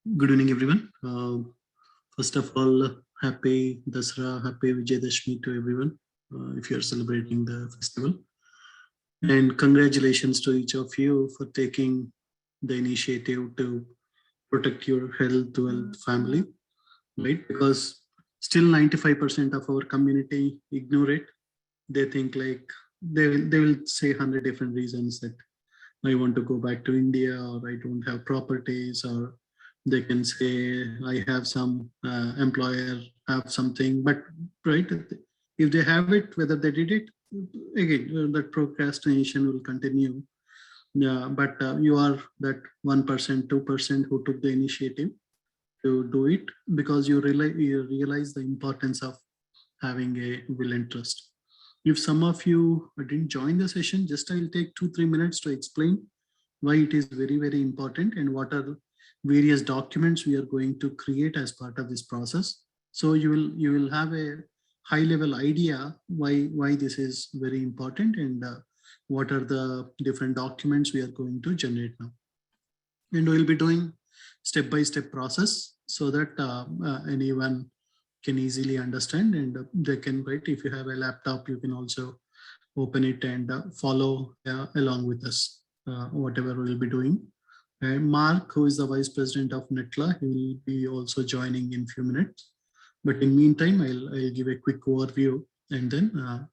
Good evening, everyone. First of all, happy Dasra, happy Vijayadashmi to everyone if you are celebrating the festival. And congratulations to each of you for taking the initiative to protect your health, wealth, family, right? Because still 95% of our community ignore it. They think like they will say 100 different reasons that I want to go back to India, or I don't have properties, or they can say I have some employer have something. But right, if they have it, whether they did it, again that procrastination will continue. Yeah, but you are that 1%, 2% who took the initiative to do it because you realize the importance of having a will and trust. If some of you didn't join the session, just I'll take 2-3 minutes to explain why it is very, very important and what are various documents we are going to create as part of this process. So you will have a high level idea why this is very important and what are the different documents we are going to generate now. And we'll be doing step by step process so that anyone can easily understand and they can write. If you have a laptop, you can also open it and follow along with us, whatever we'll be doing. And Mark, who is the Vice President of Netlaw, he will be also joining in few minutes. But in meantime, I'll give a quick overview and then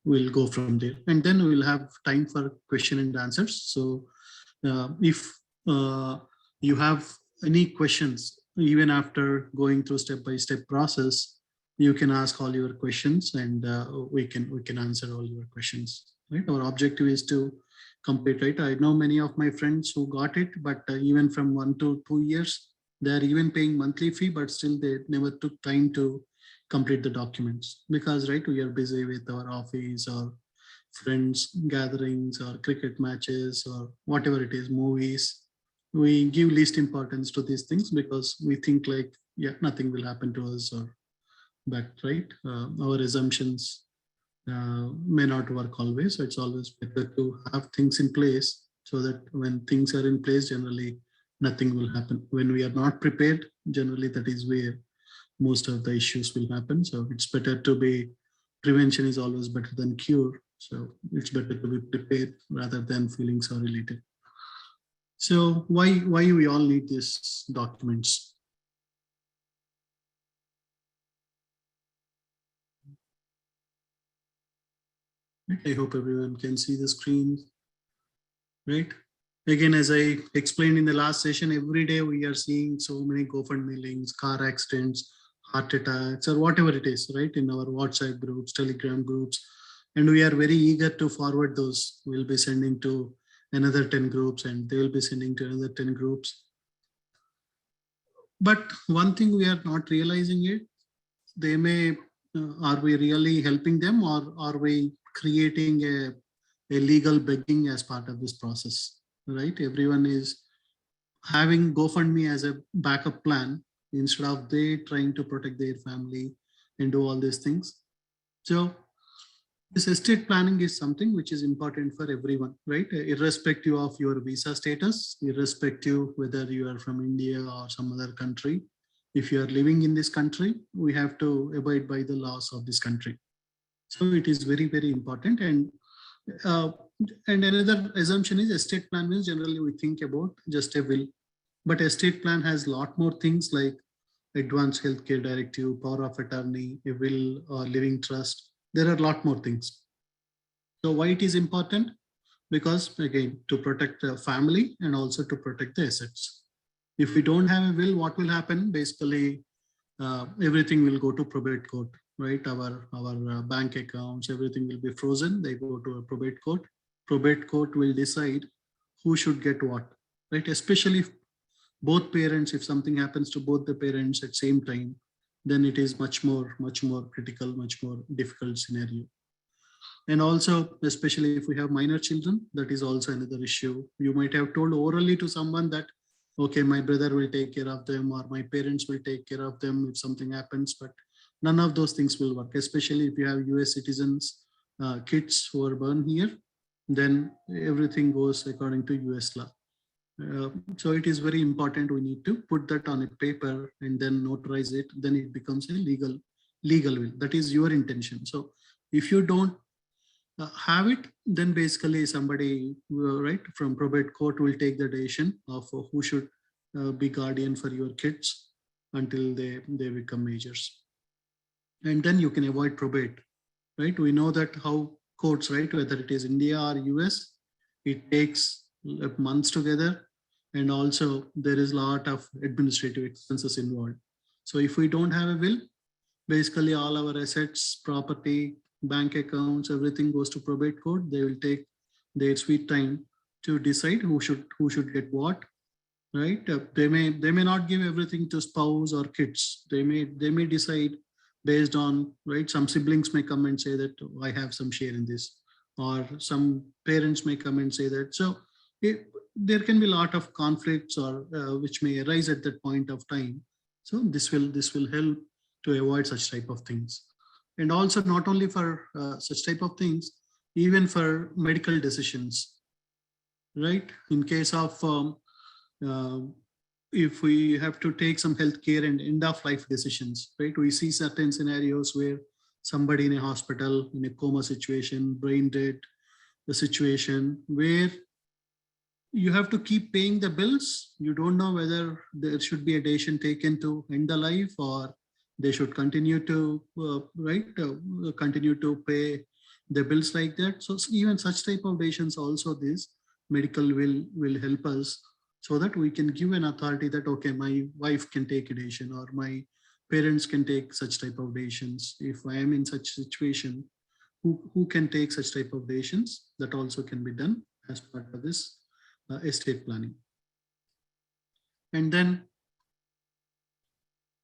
we'll go from there. And then we'll have time for question and answers. So if you have any questions, even after going through step-by-step process, you can ask all your questions and we can answer all your questions. Right? Our objective is to complete. Right? I know many of my friends who got it, but even from 1 to 2 years, they are even paying monthly fee, but still they never took time to complete the documents because right we are busy with our office or friends gatherings or cricket matches or whatever it is, movies. We give least importance to these things because we think like yeah nothing will happen to us, or but right our assumptions may not work always. So it's always better to have things in place so that when things are in place, generally nothing will happen. When we are not prepared, generally that is where most of the issues will happen. So it's better to be, prevention is always better than cure. So it's better to be prepared rather than feeling sorry later. So why we all need these documents? I hope everyone can see the screen, right? Again, as I explained in the last session, every day we are seeing so many GoFundMe links, car accidents, heart attacks, or whatever it is, right? In our WhatsApp groups, Telegram groups, and we are very eager to forward those. We'll be sending to another 10 groups and they will be sending to another 10 groups. But one thing we are not realizing it, they may, are we really helping them, or are we creating a legal begging as part of this process, right? Everyone is having GoFundMe as a backup plan instead of they trying to protect their family and do all these things. So this estate planning is something which is important for everyone, right? Irrespective of your visa status, irrespective whether you are from India or some other country. If you are living in this country, we have to abide by the laws of this country. So it is very, very important. Uh, and another assumption is estate plan means generally we think about just a will, but estate plan has a lot more things like advanced healthcare directive, power of attorney, a will, or living trust. There are a lot more things. So why it is important? Because again, to protect the family and also to protect the assets. If we don't have a will, what will happen? Basically, everything will go to probate court, right? Our bank accounts, everything will be frozen. They go to a probate court. Probate court will decide who should get what, right? Especially if both parents, if something happens to both the parents at same time, then it is much more critical, much more difficult scenario. And also, especially if we have minor children, that is also another issue. You might have told orally to someone that, okay, my brother will take care of them or my parents will take care of them if something happens, but none of those things will work, especially if you have US citizens, kids who are born here, then everything goes according to US law. So it is very important. We need to put that on a paper and then notarize it. Then it becomes a legal will. That is your intention. So if you don't have it, then basically somebody right from probate court will take the decision of who should be guardian for your kids until they become majors, and then you can avoid probate, right? We know that how courts, right, whether it is India or US, it takes months together, and also there is a lot of administrative expenses involved. So if we don't have a will, basically all our assets, property, bank accounts, everything goes to probate court. They will take their sweet time to decide who should get what, right? They may not give everything to spouse or kids. They may decide based on, right, some siblings may come and say that, "Oh, I have some share in this," or some parents may come and say that. So there can be a lot of conflicts or which may arise at that point of time. So this will help to avoid such type of things. And also not only for such type of things, even for medical decisions, right? In case of uh, if we have to take some healthcare and end of life decisions, right? We see certain scenarios where somebody in a hospital in a coma situation, brain dead, the situation where you have to keep paying the bills. You don't know whether there should be a decision taken to end the life, or they should continue to continue to pay the bills like that. So even such type of decisions also, this medical will help us, so that we can give an authority that, okay, my wife can take a decision, or my parents can take such type of decisions. If I am in such situation, who can take such type of decisions, that also can be done as part of this estate planning. And then,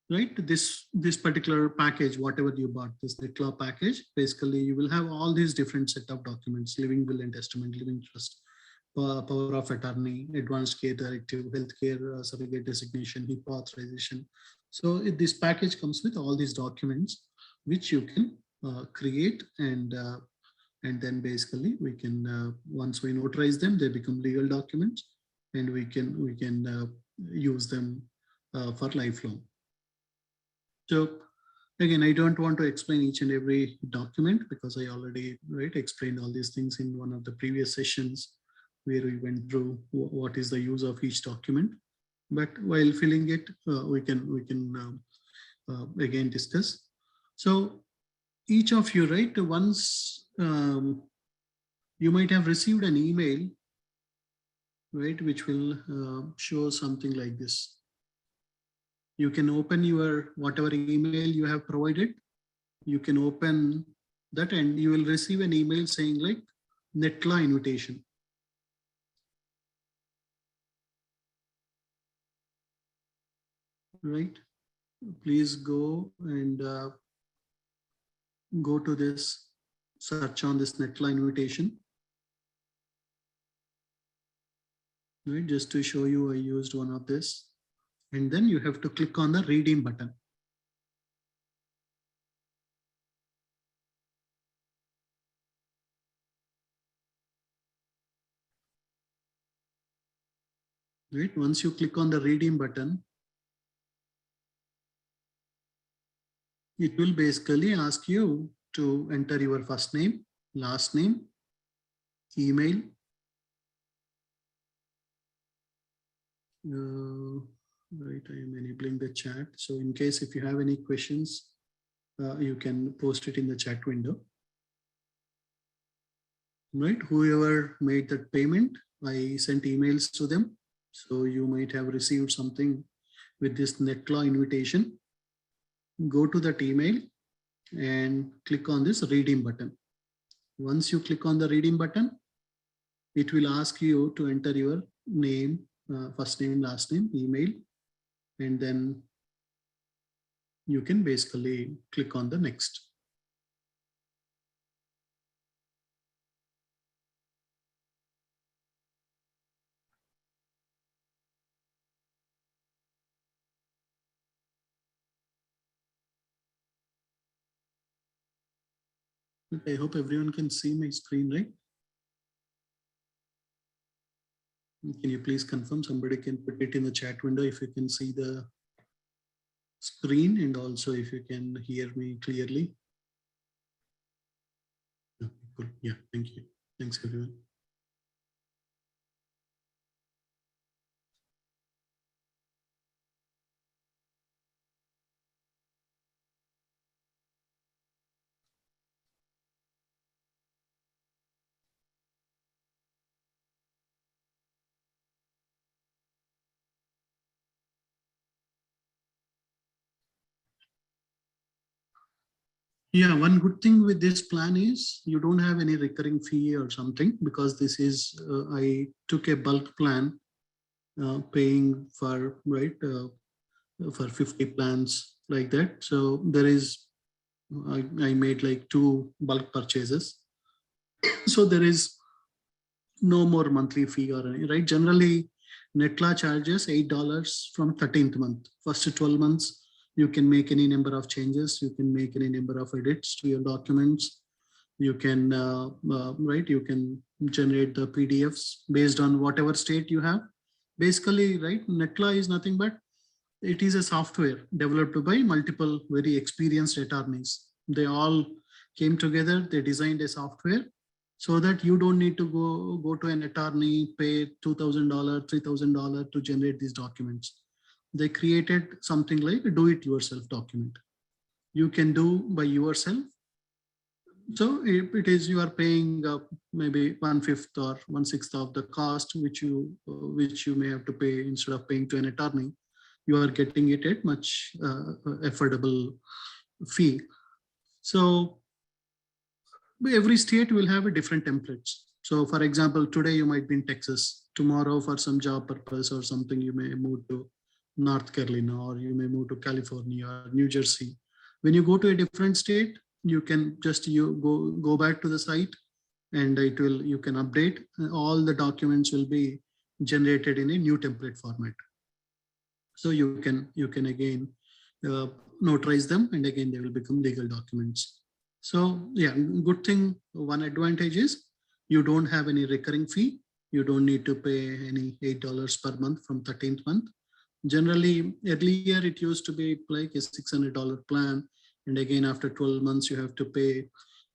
right, this particular package, whatever you bought, this Netlaw package, basically you will have all these different set of documents: living will and testament, living trust, power of attorney, advanced care directive, healthcare surrogate designation, HIPAA authorization. So this package comes with all these documents which you can create, and then basically we can once we notarize them, they become legal documents, and we can use them for lifelong. So again, I don't want to explain each and every document, because I already, right, explained all these things in one of the previous sessions where we went through what is the use of each document. But while filling it, we can again discuss. So each of you, right, once you might have received an email, right, which will show something like this. You can open your whatever email you have provided. You can open that and you will receive an email saying like Netlaw invitation. Right? Please go and go to this, search on this Netlaw invitation. Right? Just to show you, I used one of this. And then you have to click on the redeem button. Right? Once you click on the redeem button, it will basically ask you to enter your first name, last name, email. Right, I am enabling the chat. So in case if you have any questions, you can post it in the chat window. Right, whoever made that payment, I sent emails to them. So you might have received something with this Netlaw invitation. Go to that email and click on this redeem button. Once you click on the redeem button, it will ask you to enter your name, first name, last name, email, and then you can basically click on the next. I hope everyone can see my screen, right? Can you please confirm? Somebody can put it in the chat window if you can see the screen, and also if you can hear me clearly. Okay, cool. Yeah, thank you. Thanks, everyone. Yeah, one good thing with this plan is you don't have any recurring fee or something, because this is, I took a bulk plan, paying for, right, for 50 plans like that. So there is, I made like two bulk purchases. So there is no more monthly fee or any, right? Generally, Netlaw charges $8 from 13th month. First 12 months, you can make any number of changes. You can make any number of edits to your documents. You can, right, you can generate the PDFs based on whatever state you have. Basically, right, Netlaw is nothing but it is a software developed by multiple very experienced attorneys. They all came together, they designed a software so that you don't need to go to an attorney, pay $2,000, $3,000 to generate these documents. They created something like a do-it-yourself document. You can do by yourself. So if it is, you are paying maybe 1/5 or 1/6 of the cost which you may have to pay instead of paying to an attorney. You are getting it at much affordable fee. So every state will have a different templates. So for example, today you might be in Texas. Tomorrow, for some job purpose or something, you may move to North Carolina, or you may move to California or New Jersey. When you go to a different state, you can just go back to the site, and it will, you can update. All the documents will be generated in a new template format. So you can again uh, notarize them, and again they will become legal documents. So yeah, good thing, one advantage is you don't have any recurring fee. You don't need to pay any $8 per month from 13th month. Generally, earlier it used to be like a $600 plan, and again after 12 months you have to pay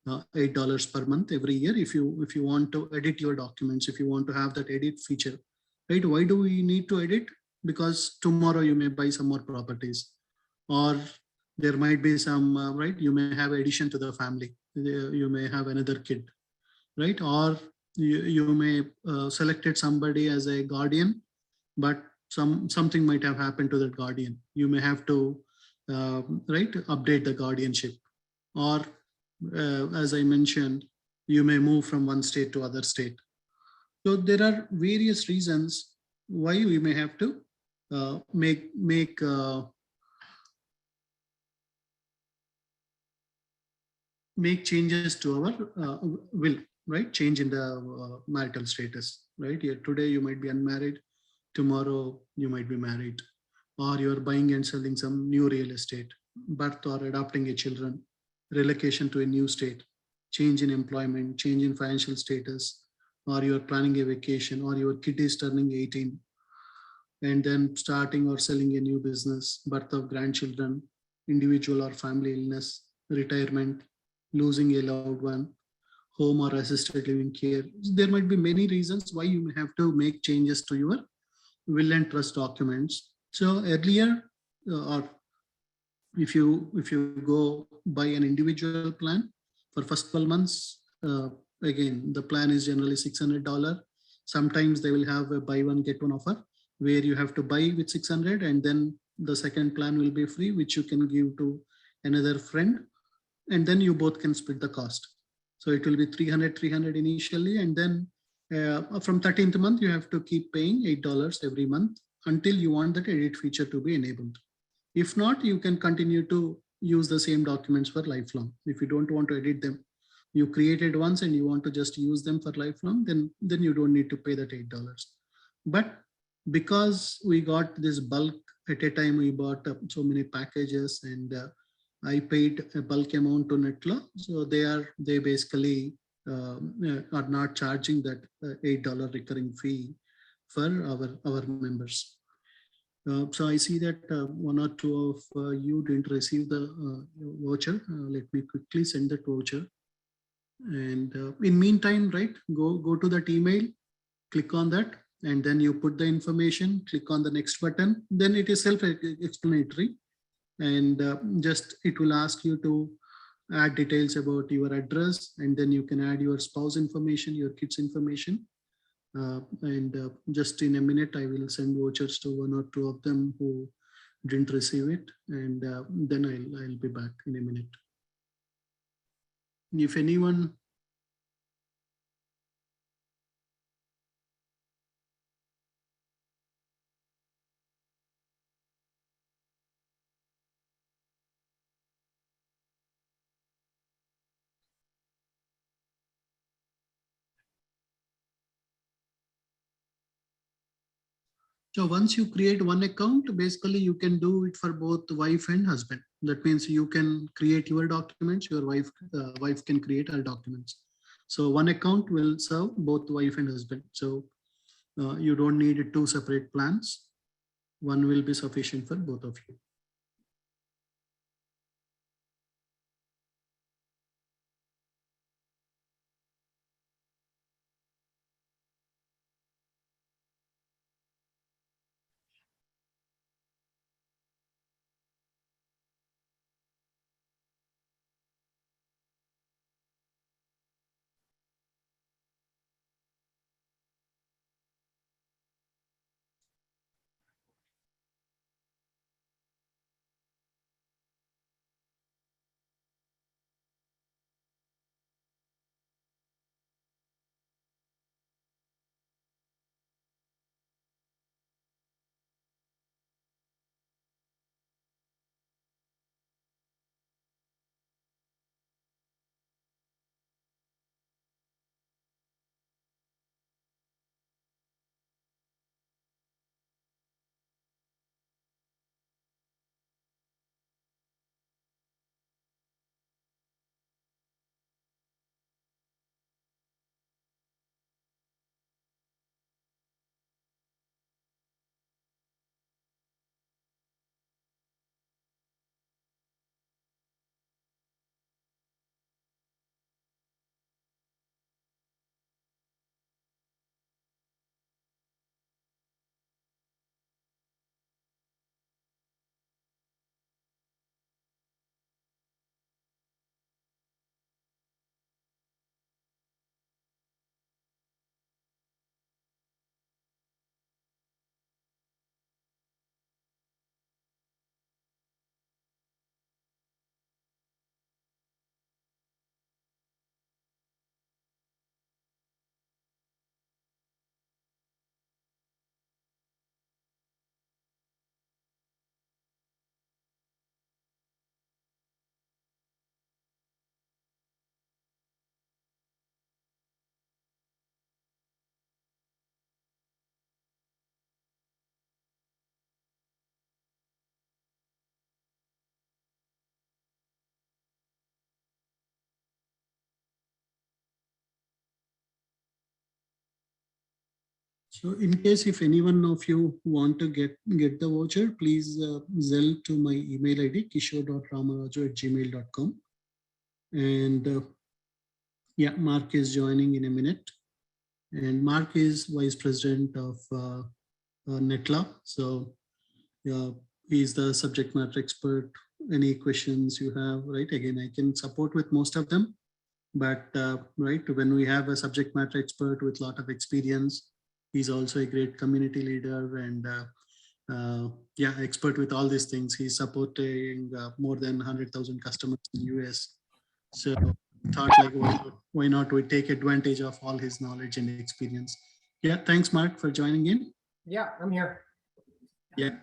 $8 per month every year if you want to edit your documents, if you want to have that edit feature, right? Why do we need to edit? Because tomorrow you may buy some more properties, or there might be some, right, you may have addition to the family. You may have another kid, right? Or you may selected somebody as a guardian, but something might have happened to that guardian. You may have to right, update the guardianship. Or as I mentioned, you may move from one state to other state. So there are various reasons why we may have to make changes to our will, right? Change in the marital status, right? Yeah, today you might be unmarried, tomorrow you might be married, or you're buying and selling some new real estate, birth or adopting a children, relocation to a new state, change in employment, change in financial status, or you're planning a vacation, or your kid is turning 18, and then starting or selling a new business, birth of grandchildren, individual or family illness, retirement, losing a loved one, home or assisted living care. There might be many reasons why you may have to make changes to your will and trust documents. So earlier, or if you go buy an individual plan for first 12 months, again the plan is generally $600. Sometimes they will have a buy one get one offer where you have to buy with 600, and then the second plan will be free, which you can give to another friend, and then you both can split the cost. So it will be 300 initially, and then from 13th month you have to keep paying $8 every month until you want that edit feature to be enabled. If not, you can continue to use the same documents for lifelong. If you don't want to edit them, you created once and you want to just use them for lifelong, then you don't need to pay that $8. But because we got this bulk at a time, we bought so many packages, and I paid a bulk amount to Netlaw. So they basically are not charging that $8 recurring fee for our members. So I see that one or two of you didn't receive the voucher. Let me quickly send that voucher. And in meantime, right, go to that email, click on that, and then you put the information, click on the next button. Then it is self-explanatory, and just it will ask you to add details about your address, and then you can add your spouse information, your kids information. And just in a minute, I will send vouchers to one or two of them who didn't receive it, and then I'll be back in a minute. If anyone So once you create one account, basically you can do it for both wife and husband. That means you can create your documents, your wife can create her documents. So one account will serve both wife and husband. So you don't need two separate plans. One will be sufficient for both of you. So in case if anyone of you want to get the voucher, please Zell to my email ID, kishore.ramaraju@gmail.com. And yeah, Mark is joining in a minute. And Mark is vice president of Netlaw. So yeah, he's the subject matter expert. Any questions you have, right? Again, I can support with most of them. But right, when we have a subject matter expert with a lot of experience, he's also a great community leader and yeah, expert with all these things. He's supporting more than 100,000 customers in US. So thought like, why not we take advantage of all his knowledge and experience. Yeah, thanks, Mark, for joining in. Yeah, I'm here. Yeah,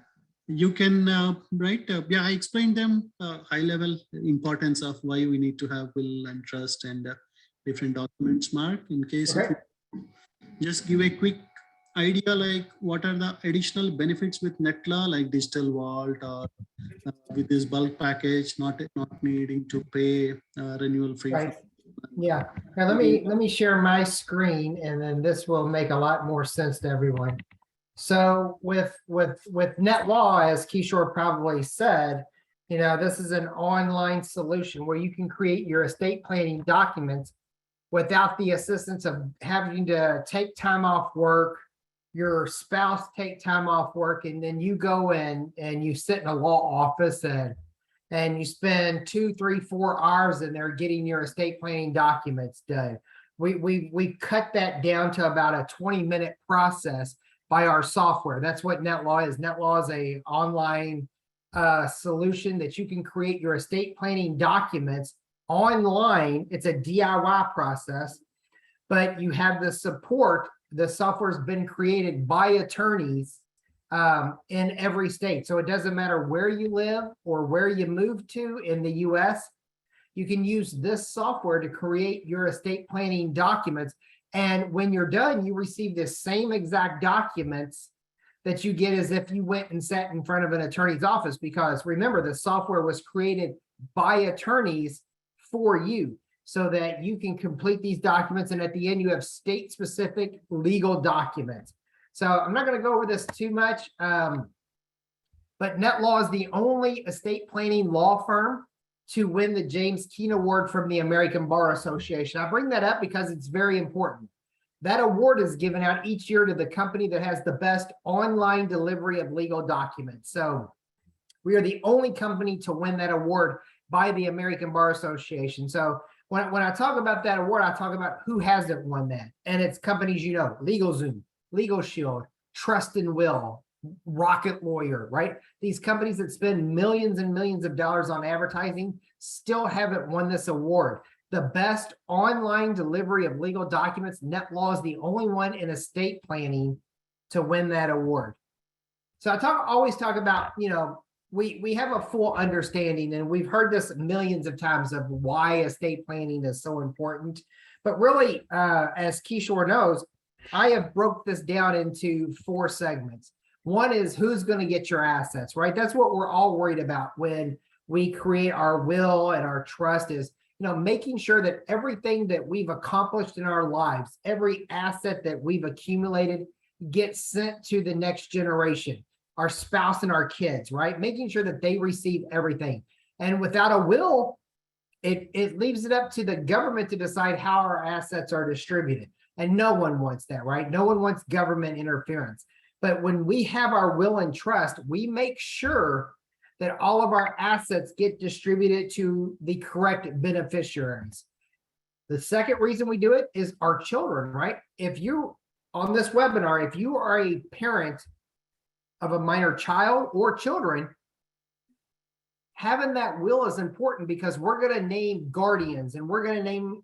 you can right. Yeah, I explained them high level importance of why we need to have will and trust and different documents. Mark, in case Okay. if you just give a quick idea, like what are the additional benefits with Netlaw, like digital vault or with this bulk package, not needing to pay renewal fee. Right. Yeah. Now let me share my screen, and then this will make a lot more sense to everyone. So with Netlaw, as Kishore probably said, this is an online solution where you can create your estate planning documents without the assistance of having to take time off work, your spouse take time off work, and then you go in and you sit in a law office and you spend 2, 3, 4 hours in there getting your estate planning documents done. We cut that down to about a 20-minute process by our software. That's what Netlaw is. Netlaw is a online solution that you can create your estate planning documents online. It's a DIY process, but you have the support. The software's been created by attorneys in every state. So it doesn't matter where you live or where you move to in the US, you can use this software to create your estate planning documents. And when you're done, you receive the same exact documents that you get as if you went and sat in front of an attorney's office, because remember, the software was created by attorneys for you so that you can complete these documents. And at the end, you have state-specific legal documents. So I'm not going to go over this too much, but Netlaw is the only estate planning law firm to win the James Keene Award from the American Bar Association. I bring that up because it's very important. That award is given out each year to the company that has the best online delivery of legal documents. So we are the only company to win that award by the American Bar Association. So when I talk about that award, I talk about who hasn't won that. And it's companies, LegalZoom, Legal Shield, Trust and Will, Rocket Lawyer, right? These companies that spend millions and millions of dollars on advertising still haven't won this award. The best online delivery of legal documents, Netlaw is the only one in estate planning to win that award. So I always talk about, we have a full understanding, and we've heard this millions of times, of why estate planning is so important. But really, as Kishore knows, I have broke this down into 4 segments. One is who's going to get your assets, right? That's what we're all worried about when we create our will and our trust, is making sure that everything that we've accomplished in our lives, every asset that we've accumulated, gets sent to the next generation, our spouse and our kids, right? Making sure that they receive everything. And without a will, it leaves it up to the government to decide how our assets are distributed. And no one wants that, right? No one wants government interference. But when we have our will and trust, we make sure that all of our assets get distributed to the correct beneficiaries. The second reason we do it is our children, right? If you, on this webinar, if you are a parent of a minor child or children, having that will is important, because we're going to name guardians and we're going to name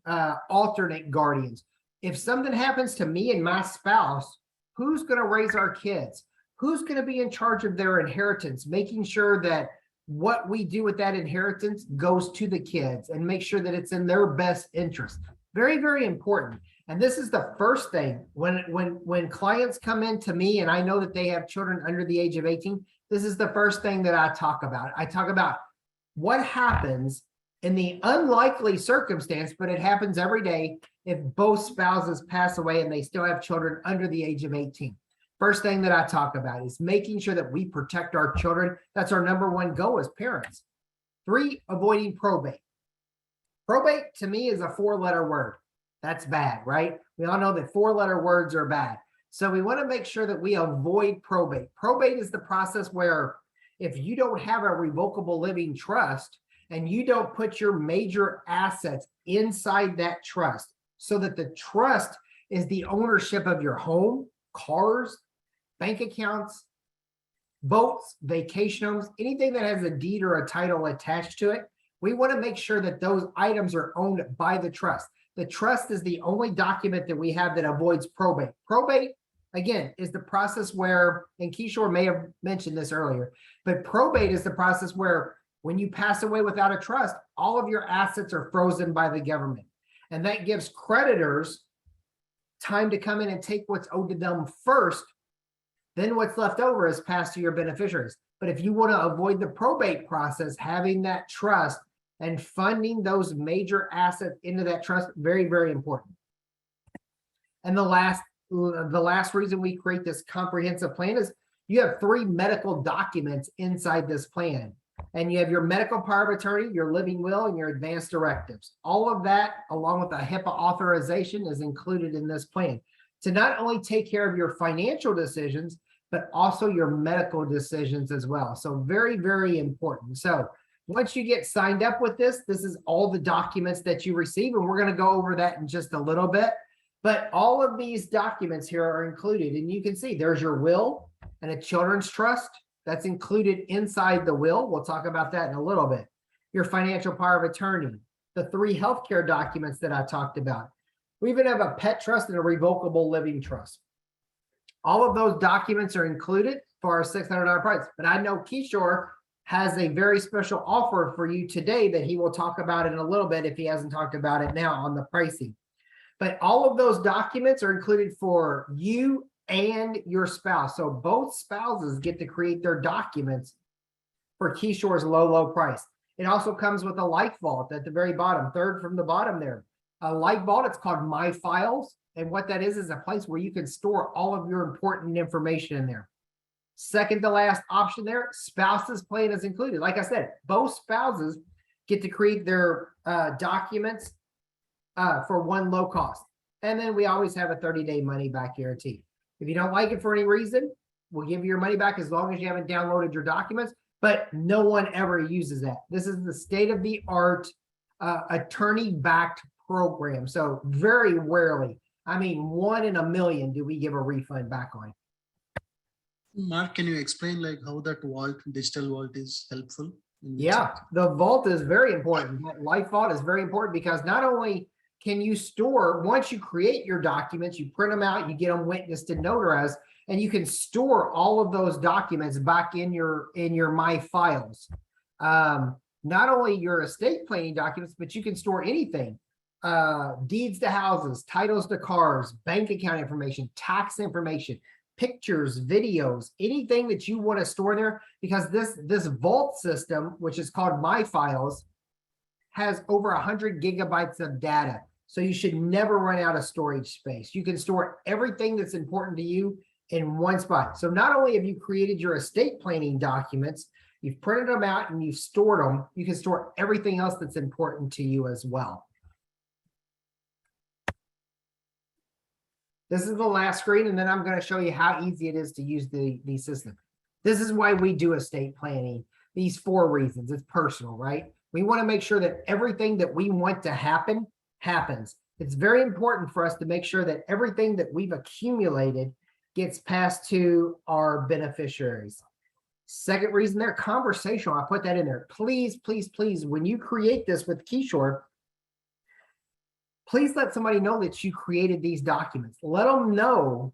alternate guardians. If something happens to me and my spouse, who's going to raise our kids? Who's going to be in charge of their inheritance, making sure that what we do with that inheritance goes to the kids and make sure that it's in their best interest. Very, very important. And this is the first thing when clients come in to me and I know that they have children under the age of 18, this is the first thing that I talk about. I talk about what happens in the unlikely circumstance, but it happens every day, if both spouses pass away and they still have children under the age of 18. First thing that I talk about is making sure that we protect our children. That's our number one goal as parents. 3, avoiding probate. Probate to me is a 4-letter word. That's bad, right? We all know that 4-letter words are bad. So we want to make sure that we avoid probate. Probate is the process where if you don't have a revocable living trust and you don't put your major assets inside that trust, so that the trust is the ownership of your home, cars, bank accounts, boats, vacation homes, anything that has a deed or a title attached to it, we want to make sure that those items are owned by the trust. The trust is the only document that we have that avoids probate. Probate, again, is the process where, and Kishore may have mentioned this earlier, but probate is the process where when you pass away without a trust, all of your assets are frozen by the government. And that gives creditors time to come in and take what's owed to them first. Then what's left over is passed to your beneficiaries. But if you want to avoid the probate process, having that trust and funding those major assets into that trust, very, very important. And the last the last reason we create this comprehensive plan is you have 3 medical documents inside this plan. And you have your medical power of attorney, your living will, and your advanced directives. All of that, along with a HIPAA authorization, is included in this plan to not only take care of your financial decisions, but also your medical decisions as well. So very, very important. So once you get signed up with this, this is all the documents that you receive, and we're going to go over that in just a little bit. But all of these documents here are included, and you can see there's your will and a children's trust. That's included inside the will. We'll talk about that in a little bit. Your financial power of attorney, the 3 healthcare documents that I talked about. We even have a pet trust and a revocable living trust. All of those documents are included for our $600 price. But I know Kishore has a very special offer for you today that he will talk about in a little bit if he hasn't talked about it now on the pricing. But all of those documents are included for you and your spouse. So both spouses get to create their documents for Kishore's low price. It also comes with a light vault at the very bottom, third from the bottom there. A light vault, it's called My Files. And what that is a place where you can store all of your important information in there. Second to last option there, spouses plan is included. Like I said, both spouses get to create their documents for one low cost. And then we always have a 30-day money back guarantee. If you don't like it for any reason, we'll give you your money back as long as you haven't downloaded your documents, but no one ever uses that. This is the state-of-the-art attorney-backed program. So very rarely, I mean, 1 in a million do we give a refund back on. Mark, can you explain like how that vault, digital vault is helpful? Yeah, the vault is very important. That life vault is very important because not only can you store, once you create your documents, you print them out, you get them witnessed and notarized, and you can store all of those documents back in your My Files. Not only your estate planning documents, but you can store anything. Deeds to houses, titles to cars, bank account information, tax information, pictures, videos, anything that you want to store there, because this vault system, which is called My Files, has over 100 gigabytes of data. So you should never run out of storage space. You can store everything that's important to you in one spot. So not only have you created your estate planning documents, you've printed them out and you've stored them, you can store everything else that's important to you as well. This is the last screen, and then I'm going to show you how easy it is to use the system. This is why we do estate planning. These 4 reasons. It's personal, right? We want to make sure that everything that we want to happen, happens. It's very important for us to make sure that everything that we've accumulated gets passed to our beneficiaries. Second reason there, conversational. I put that in there. Please, please, please, when you create this with Kishore, please let somebody know that you created these documents. Let them know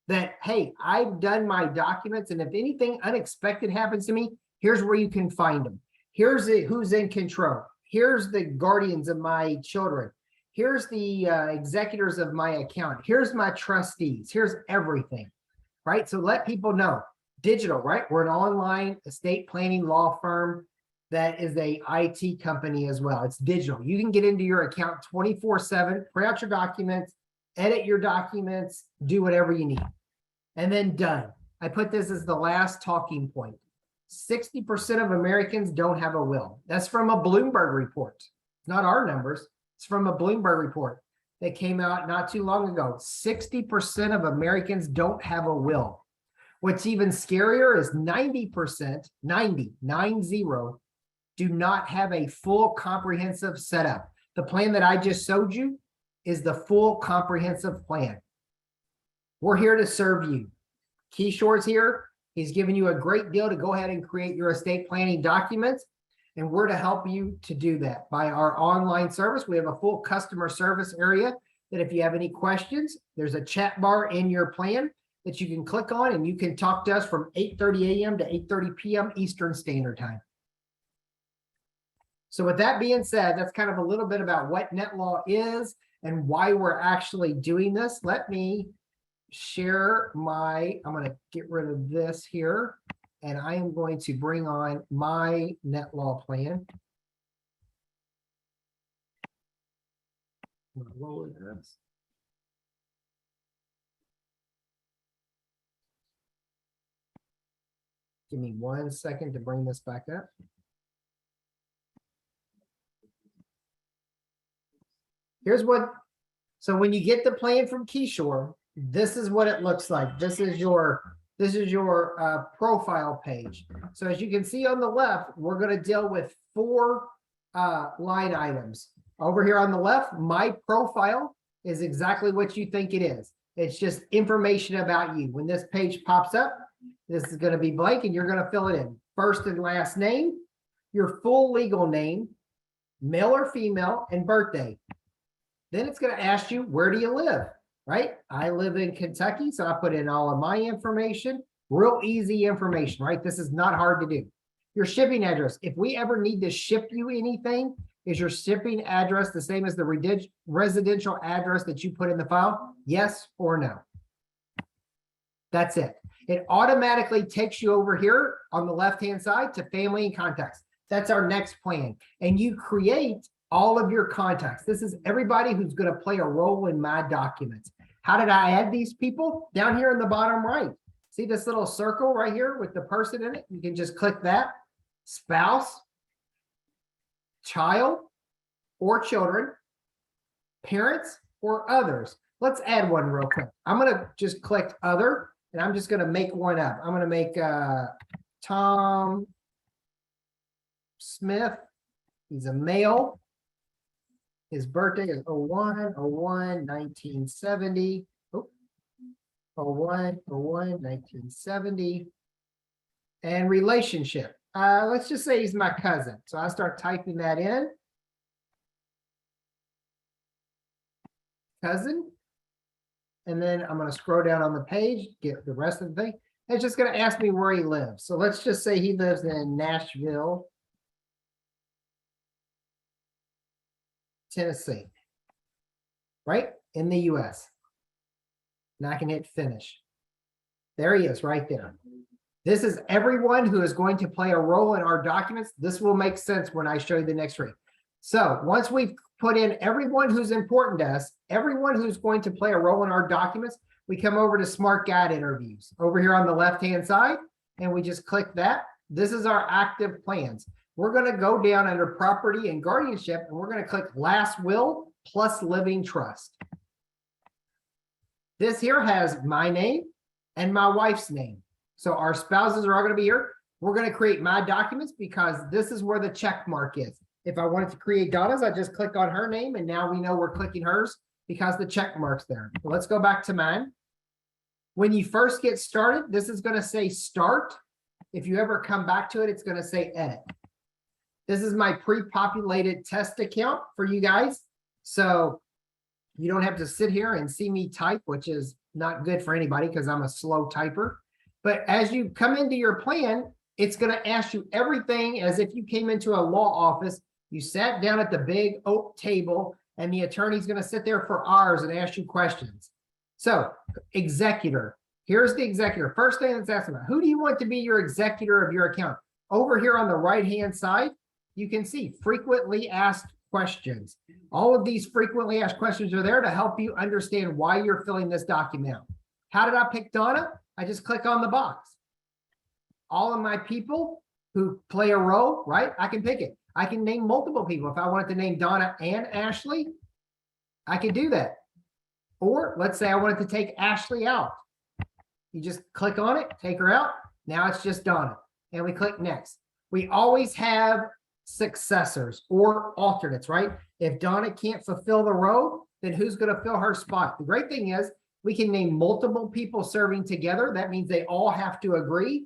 that, hey, I've done my documents, and if anything unexpected happens to me, here's where you can find them. Here's who's in control. Here's the guardians of my children. Here's the executors of my account. Here's my trustees. Here's everything, right? So let people know. Digital, right? We're an online estate planning law firm that is a IT company as well. It's digital. You can get into your account 24/7, print out your documents, edit your documents, do whatever you need. And then done. I put this as the last talking point. 60% of Americans don't have a will. That's from a Bloomberg report. It's not our numbers. It's from a Bloomberg report that came out not too long ago. 60% of Americans don't have a will. What's even scarier is 90%, 90, do not have a full comprehensive setup. The plan that I just showed you is the full comprehensive plan. We're here to serve you. Kishore's here. He's given you a great deal to go ahead and create your estate planning documents, and we're to help you to do that by our online service. We have a full customer service area that if you have any questions, there's a chat bar in your plan that you can click on, and you can talk to us from 8:30 a.m. to 8:30 p.m. Eastern Standard Time. So with that being said, that's kind of a little bit about what Netlaw is and why we're actually doing this. Let me share I'm going to get rid of this here, and I am going to bring on my Netlaw plan. I'm going to lower this. Give me 1 second to bring this back up. Here's what, so when you get the plan from Keyshore, this is what it looks like. This is your profile page. So as you can see on the left, we're going to deal with 4 line items. Over here on the left, my profile is exactly what you think it is. It's just information about you. When this page pops up, this is going to be blank and you're going to fill it in. First and last name, your full legal name, male or female, and birthday. Then it's going to ask you, where do you live? Right? I live in Kentucky, so I put in all of my information. Real easy information, right? This is not hard to do. Your shipping address. If we ever need to ship you anything, is your shipping address the same as the residential address that you put in the file? Yes or no? That's it. It automatically takes you over here on the left-hand side to family and contacts. That's our next plan. And you create all of your contacts. This is everybody who's going to play a role in my documents. How did I add these people? Down here in the bottom right. See this little circle right here with the person in it? You can just click that. Spouse, child or children, parents or others. Let's add one real quick. I'm going to just click other and I'm just going to make one up. I'm going to make Tom Smith. He's a male. His birthday is 01/01/1970. Oh, 01/01/1970. And relationship. Let's just say he's my cousin. So I start typing that in. Cousin. And then I'm going to scroll down on the page, get the rest of the thing. It's just going to ask me where he lives. So let's just say he lives in Nashville, Tennessee, right? In the US. Now I can hit finish. There he is right there. This is everyone who is going to play a role in our documents. This will make sense when I show you the next screen. So once we've put in everyone who's important to us, everyone who's going to play a role in our documents, we come over to Smart Guide Interviews over here on the left-hand side, and we just click that. This is our active plans. We're going to go down under property and guardianship, and we're going to click last will plus living trust. This here has my name and my wife's name. So our spouses are all going to be here. We're going to create my documents because this is where the check mark is. If I wanted to create Donna's, I just click on her name, and now we know we're clicking hers because the check mark's there. So let's go back to mine. When you first get started, this is going to say start. If you ever come back to it, it's going to say edit. This is my pre-populated test account for you guys. So you don't have to sit here and see me type, which is not good for anybody because I'm a slow typer. But as you come into your plan, it's going to ask you everything as if you came into a law office. You sat down at the big oak table and the attorney's going to sit there for hours and ask you questions. So executor, here's the executor. First thing that's asking about, who do you want to be your executor of your account? Over here on the right-hand side, you can see frequently asked questions. All of these frequently asked questions are there to help you understand why you're filling this document out. How did I pick Donna? I just click on the box. All of my people who play a role, right? I can pick it. I can name multiple people. If I wanted to name Donna and Ashley, I could do that. Or let's say I wanted to take Ashley out. You just click on it, take her out. Now it's just Donna. And we click next. We always have successors or alternates, right? If Donna can't fulfill the role, then who's going to fill her spot? The great thing is we can name multiple people serving together. That means they all have to agree,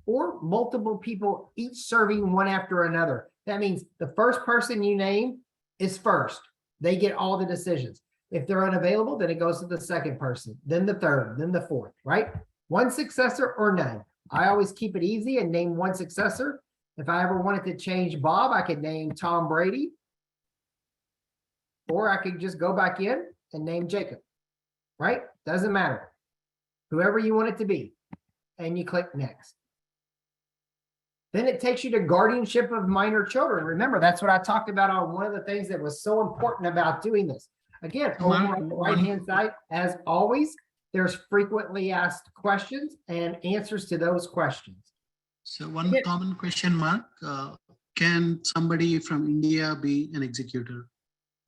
or multiple people each serving one after another. That means the first person you name is first. They get all the decisions. If they're unavailable, then it goes to the second person, then the third, then the fourth, right? One successor or none. I always keep it easy and name one successor. If I ever wanted to change Bob, I could name Tom Brady. Or I could just go back in and name Jacob, right? Doesn't matter. Whoever you want it to be. And you click next. Then it takes you to guardianship of minor children. Remember, that's what I talked about on one of the things that was so important about doing this. Again, over on the right-hand side, as always, there's frequently asked questions and answers to those questions. So one common question, Mark, can somebody from India be an executor?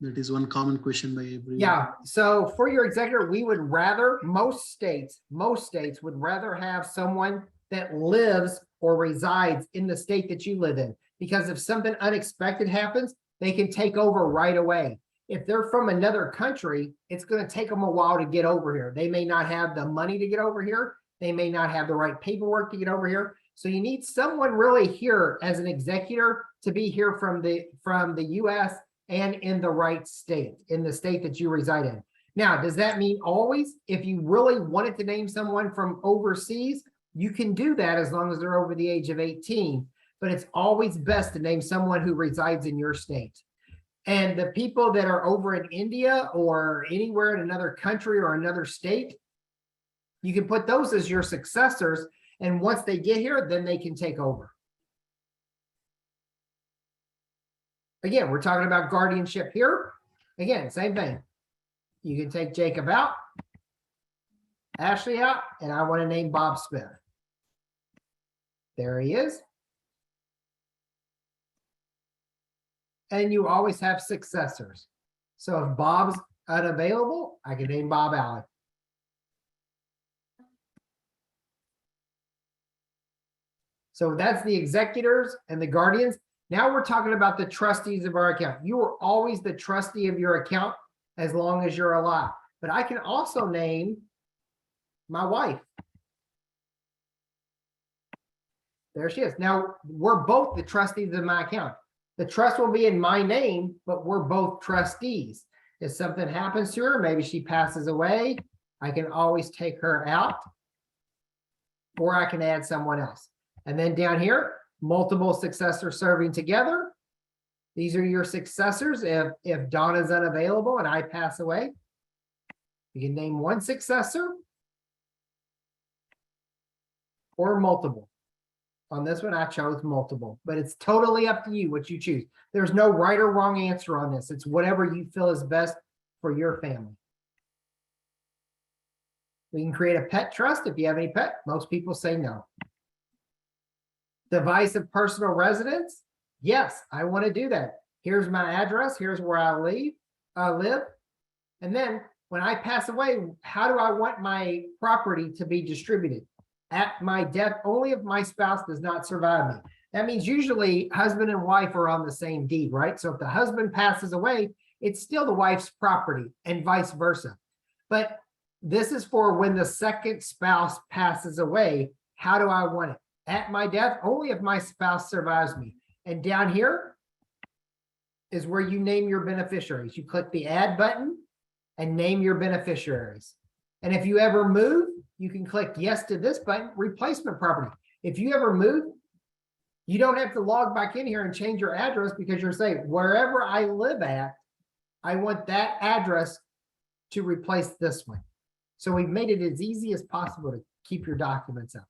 That is one common question by every. Yeah, so for your executor, we would rather, most states would rather have someone that lives or resides in the state that you live in. Because if something unexpected happens, they can take over right away. If they're from another country, it's going to take them a while to get over here. They may not have the money to get over here. They may not have the right paperwork to get over here. So you need someone really here as an executor to be here from the US and in the right state, in the state that you reside in. Now, does that mean always? If you really wanted to name someone from overseas, you can do that as long as they're over the age of 18, but it's always best to name someone who resides in your state. And the people that are over in India or anywhere in another country or another state, you can put those as your successors. And once they get here, then they can take over. Again, we're talking about guardianship here. Again, same thing. You can take Jacob out, Ashley out, and I want to name Bob Smith. There he is. And you always have successors. So if Bob's unavailable, I can name Bob Allen. So that's the executors and the guardians. Now we're talking about the trustees of our account. You are always the trustee of your account as long as you're alive. But I can also name my wife. There she is. Now we're both the trustees of my account. The trust will be in my name, but we're both trustees. If something happens to her, maybe she passes away, I can always take her out, or I can add someone else. And then down here, multiple successors serving together. These are your successors. If Donna's unavailable and I pass away, you can name one successor or multiple. On this one, I chose multiple, but it's totally up to you what you choose. There's no right or wrong answer on this. It's whatever you feel is best for your family. We can create a pet trust if you have any pet. Most people say no. Device of personal residence. Yes, I want to do that. Here's my address. Here's where I live. And then when I pass away, how do I want my property to be distributed? At my death, only if my spouse does not survive me. That means usually husband and wife are on the same deed, right? So if the husband passes away, it's still the wife's property and vice versa. But this is for when the second spouse passes away. How do I want it? At my death, only if my spouse survives me. And down here is where you name your beneficiaries. You click the add button and name your beneficiaries. And if you ever move, you can click yes to this button, replacement property. If you ever move, you don't have to log back in here and change your address because you're saying wherever I live at, I want that address to replace this one. So we've made it as easy as possible to keep your documents up.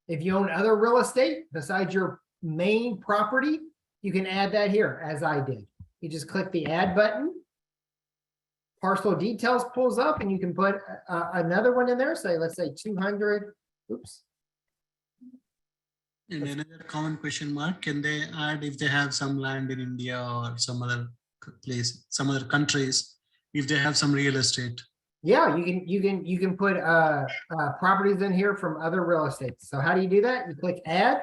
If you own other real estate besides your main property, you can add that here as I did. You just click the add button. Parcel details pulls up and you can put another one in there. Say, let's say 200. Oops. And another common question, Mark, can they add if they have some land in India or some other place, some other countries, if they have some real estate? Yeah, you can put properties in here from other real estate. So how do you do that? You click add.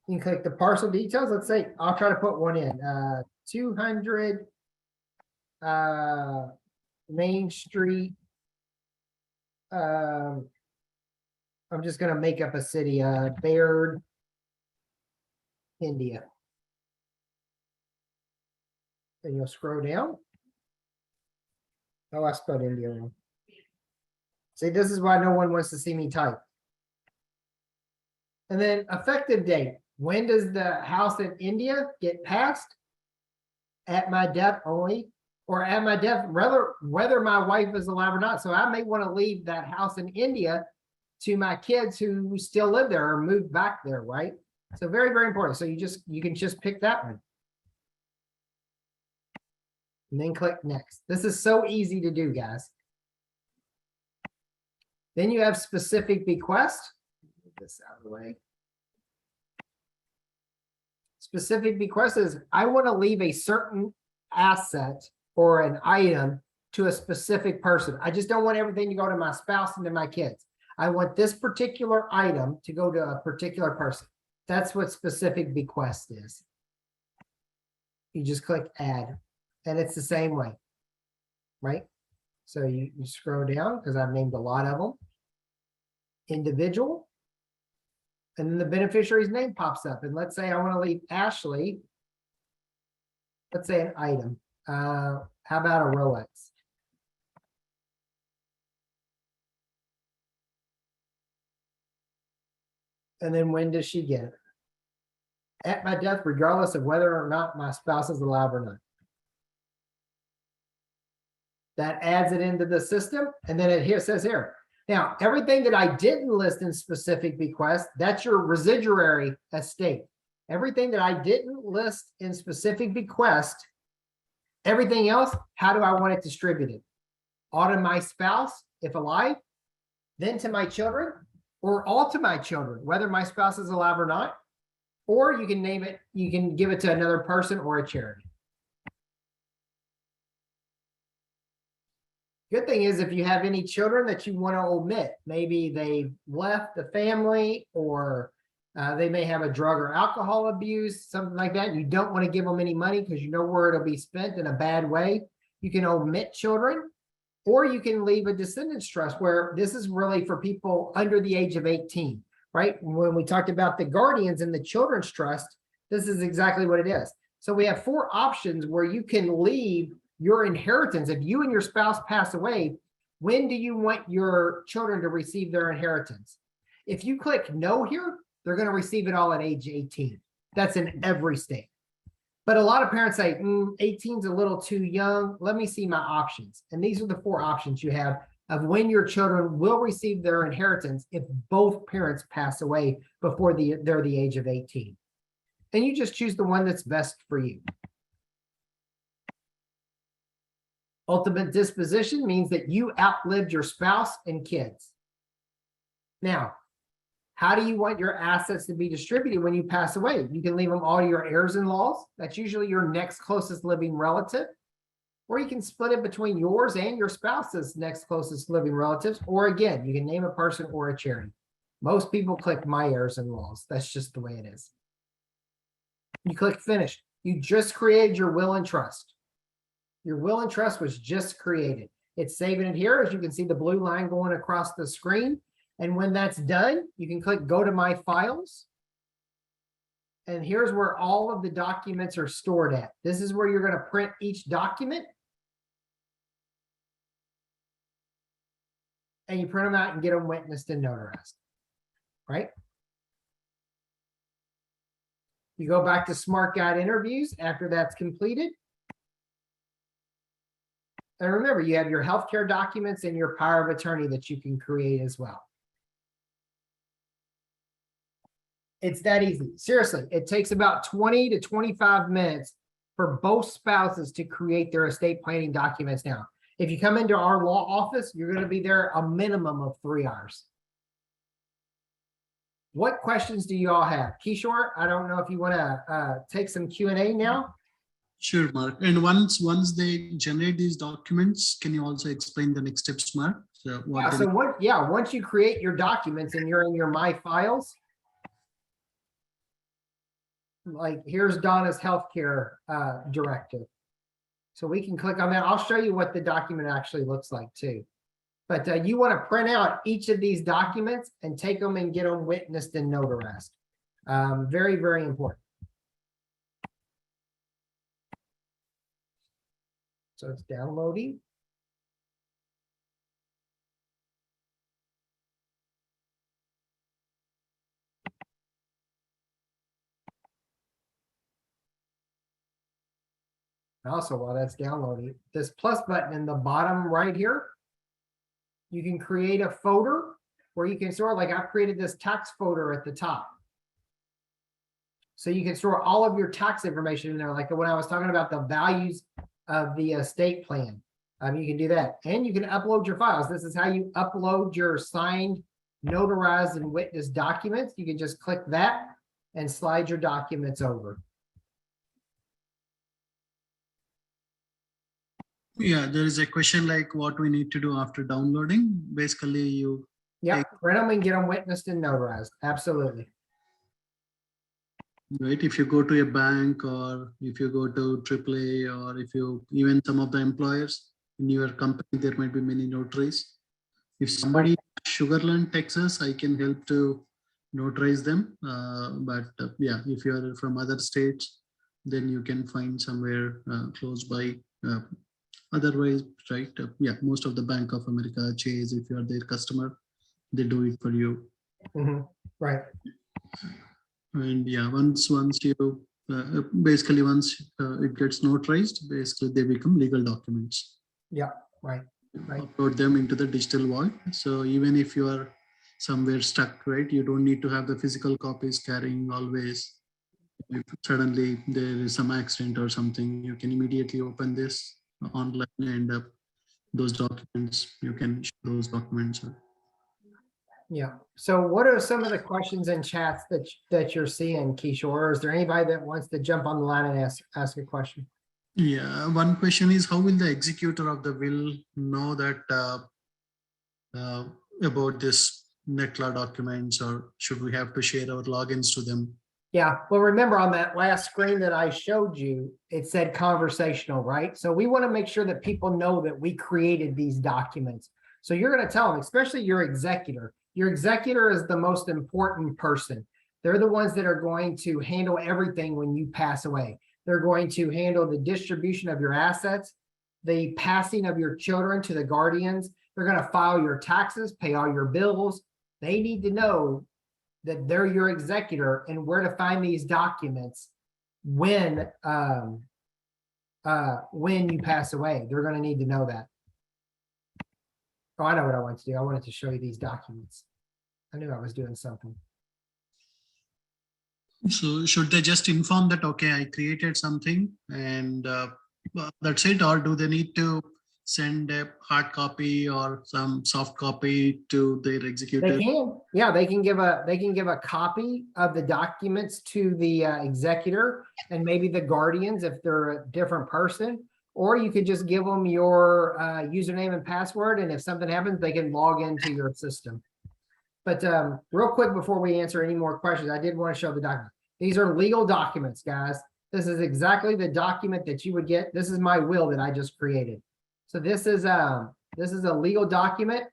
You can click the parcel details. Let's say I'll try to put one in 200 Main Street. I'm just going to make up a city, Baird, India. And you'll scroll down. Oh, I spelled India wrong. See, this is why no one wants to see me type. And then effective date. When does the house in India get passed? At my death only, or at my death, whether my wife is alive or not. So I may want to leave that house in India to my kids who still live there or move back there, right? So very, very important. So you can just pick that one. And then click next. This is so easy to do, guys. Then you have specific bequest. this out of the way. Specific bequest is, I want to leave a certain asset or an item to a specific person. I just don't want everything to go to my spouse and to my kids. I want this particular item to go to a particular person. That's what specific bequest is. You just click add, and it's the same way, right? So you scroll down, because I've named a lot of them. Individual, and then the beneficiary's name pops up. And let's say I want to leave Ashley, let's say an item. How about a Rolex? And then when does she get it? At my death, regardless of whether or not my spouse is alive or not. That adds it into the system. And then it says here. Now, everything that I didn't list in specific bequest, that's your residuary estate. Everything that I didn't list in specific bequest, everything else, how do I want it distributed? All to my spouse, if alive, then to my children, or all to my children, whether my spouse is alive or not, or you can name it, you can give it to another person or a charity. Good thing is if you have any children that you want to omit, maybe they left the family, or they may have a drug or alcohol abuse, something like that. You don't want to give them any money because you know where it'll be spent in a bad way. You can omit children, or you can leave a descendants trust, where this is really for people under the age of 18, right? When we talked about the guardians and the children's trust, this is exactly what it is. So we have 4 options where you can leave your inheritance. If you and your spouse pass away, when do you want your children to receive their inheritance? If you click no here, they're going to receive it all at age 18. That's in every state. But a lot of parents say, 18 is a little too young. Let me see my options. And these are the 4 options you have of when your children will receive their inheritance if both parents pass away before they're the age of 18. And you just choose the one that's best for you. Ultimate disposition means that you outlived your spouse and kids. Now, how do you want your assets to be distributed when you pass away? You can leave them all to your heirs-in-laws. That's usually your next closest living relative. Or you can split it between yours and your spouse's next closest living relatives. Or again, you can name a person or a charity. Most people click my heirs-in-laws. That's just the way it is. You click finish. You just created your will and trust. Your will and trust was just created. It's saving it here. As you can see the blue line going across the screen. And when that's done, you can click go to my files. And here's where all of the documents are stored at. This is where you're going to print each document. And you print them out and get them witnessed and notarized, right? You go back to Smart Guide interviews after that's completed. And remember, you have your healthcare documents and your power of attorney that you can create as well. It's that easy. Seriously, it takes about 20 to 25 minutes for both spouses to create their estate planning documents now. If you come into our law office, you're going to be there a minimum of 3 hours. What questions do you all have? Kishore, I don't know if you want to take some Q&A now. Sure, Mark. And once they generate these documents, can you also explain the next steps, Mark? So once you create your documents and you're in your My Files, like here's Donna's healthcare directive. So we can click on that. I'll show you what the document actually looks like too. But you want to print out each of these documents and take them and get them witnessed and notarized. Very, very important. So it's downloading. Also, while that's downloading, this plus button in the bottom right here, you can create a folder where you can store, like I've created this tax folder at the top. So you can store all of your tax information in there, like when I was talking about the values of the estate plan. You can do that. And you can upload your files. This is how you upload your signed notarized and witnessed documents. You can just click that and slide your documents over. Yeah, there is a question like what we need to do after downloading. Basically, you Yep, print them and get them witnessed and notarized. Absolutely. right? If you go to a bank or if you go to AAA or if you even some of the employers in your company, there might be many notaries. If somebody Sugarland, Texas, I can help to notarize them. Yeah, if you are from other states, then you can find somewhere close by. Otherwise, right? Yeah, most of the Bank of America, Chase, if you are their customer, they do it for you. Right. And yeah, once you basically once it gets notarized, basically they become legal documents. Yeah, right. Right. Upload them into the digital vault. So even if you are somewhere stuck, right, you don't need to have the physical copies carrying always. If suddenly there is some accident or something, you can immediately open this online and those documents, you can show those documents. Yeah. So what are some of the questions in chats that you're seeing, Kishore? Or is there anybody that wants to jump on the line and ask a question? Yeah, one question is how will the executor of the will know that about this Netlaw documents, or should we have to share our logins to them? Yeah, well, remember on that last screen that I showed you, it said conversational, right? So we want to make sure that people know that we created these documents. So you're going to tell them, especially your executor. Your executor is the most important person. They're the ones that are going to handle everything when you pass away. They're going to handle the distribution of your assets, the passing of your children to the guardians. They're going to file your taxes, pay all your bills. They need to know that they're your executor and where to find these documents when you pass away. They're going to need to know that. Oh, I know what I want to do. I wanted to show you these documents. I knew I was doing something. So should they just inform that, okay, I created something and that's it, or do they need to send a hard copy or some soft copy to their executor? They can, yeah, they can give a copy of the documents to the executor and maybe the guardians if they're a different person, or you could just give them your username and password, and if something happens, they can log into your system. But real quick before we answer any more questions, I did want to show the document. These are legal documents, guys. This is exactly the document that you would get. This is my will that I just created. So this is a legal document.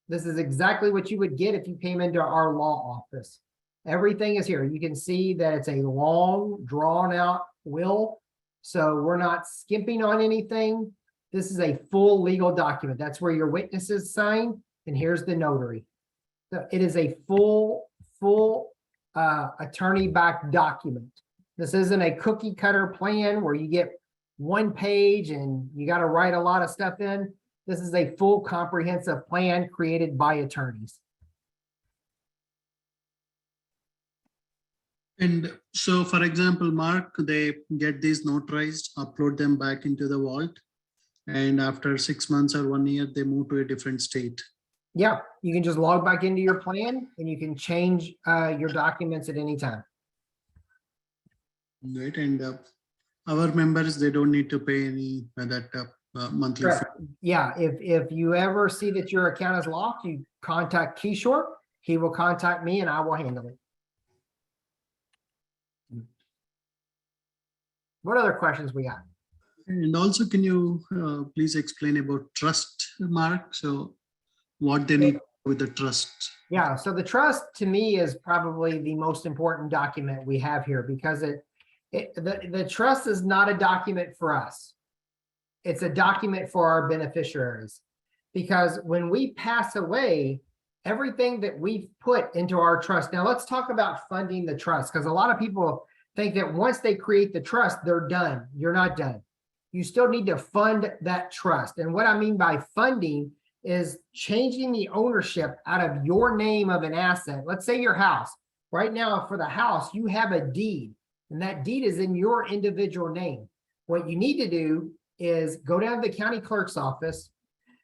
This is exactly what you would get if you came into our law office. Everything is here. You can see that it's a long, drawn out will. So we're not skimping on anything. This is a full legal document. That's where your witnesses sign, and here's the notary. So it is a full attorney-backed document. This isn't a cookie cutter plan where you get one page and you got to write a lot of stuff in. This is a full comprehensive plan created by attorneys. And so, for example, Mark, they get these notarized, upload them back into the vault, and after 6 months or 1 year, they move to a different state. Yeah, you can just log back into your plan and you can change your documents at any time. Right, and our members, they don't need to pay any monthly fee. Yeah, if you ever see that your account is locked, you contact Kishore. He will contact me and I will handle it. What other questions we got? And also, can you please explain about trust, Mark? So what they need with the trust? Yeah, so the trust to me is probably the most important document we have here, because the trust is not a document for us. It's a document for our beneficiaries, because when we pass away, everything that we've put into our trust. Now let's talk about funding the trust, because a lot of people think that once they create the trust, they're done. You're not done. You still need to fund that trust. And what I mean by funding is changing the ownership out of your name of an asset. Let's say your house. Right now, for the house, you have a deed, and that deed is in your individual name. What you need to do is go down to the county clerk's office,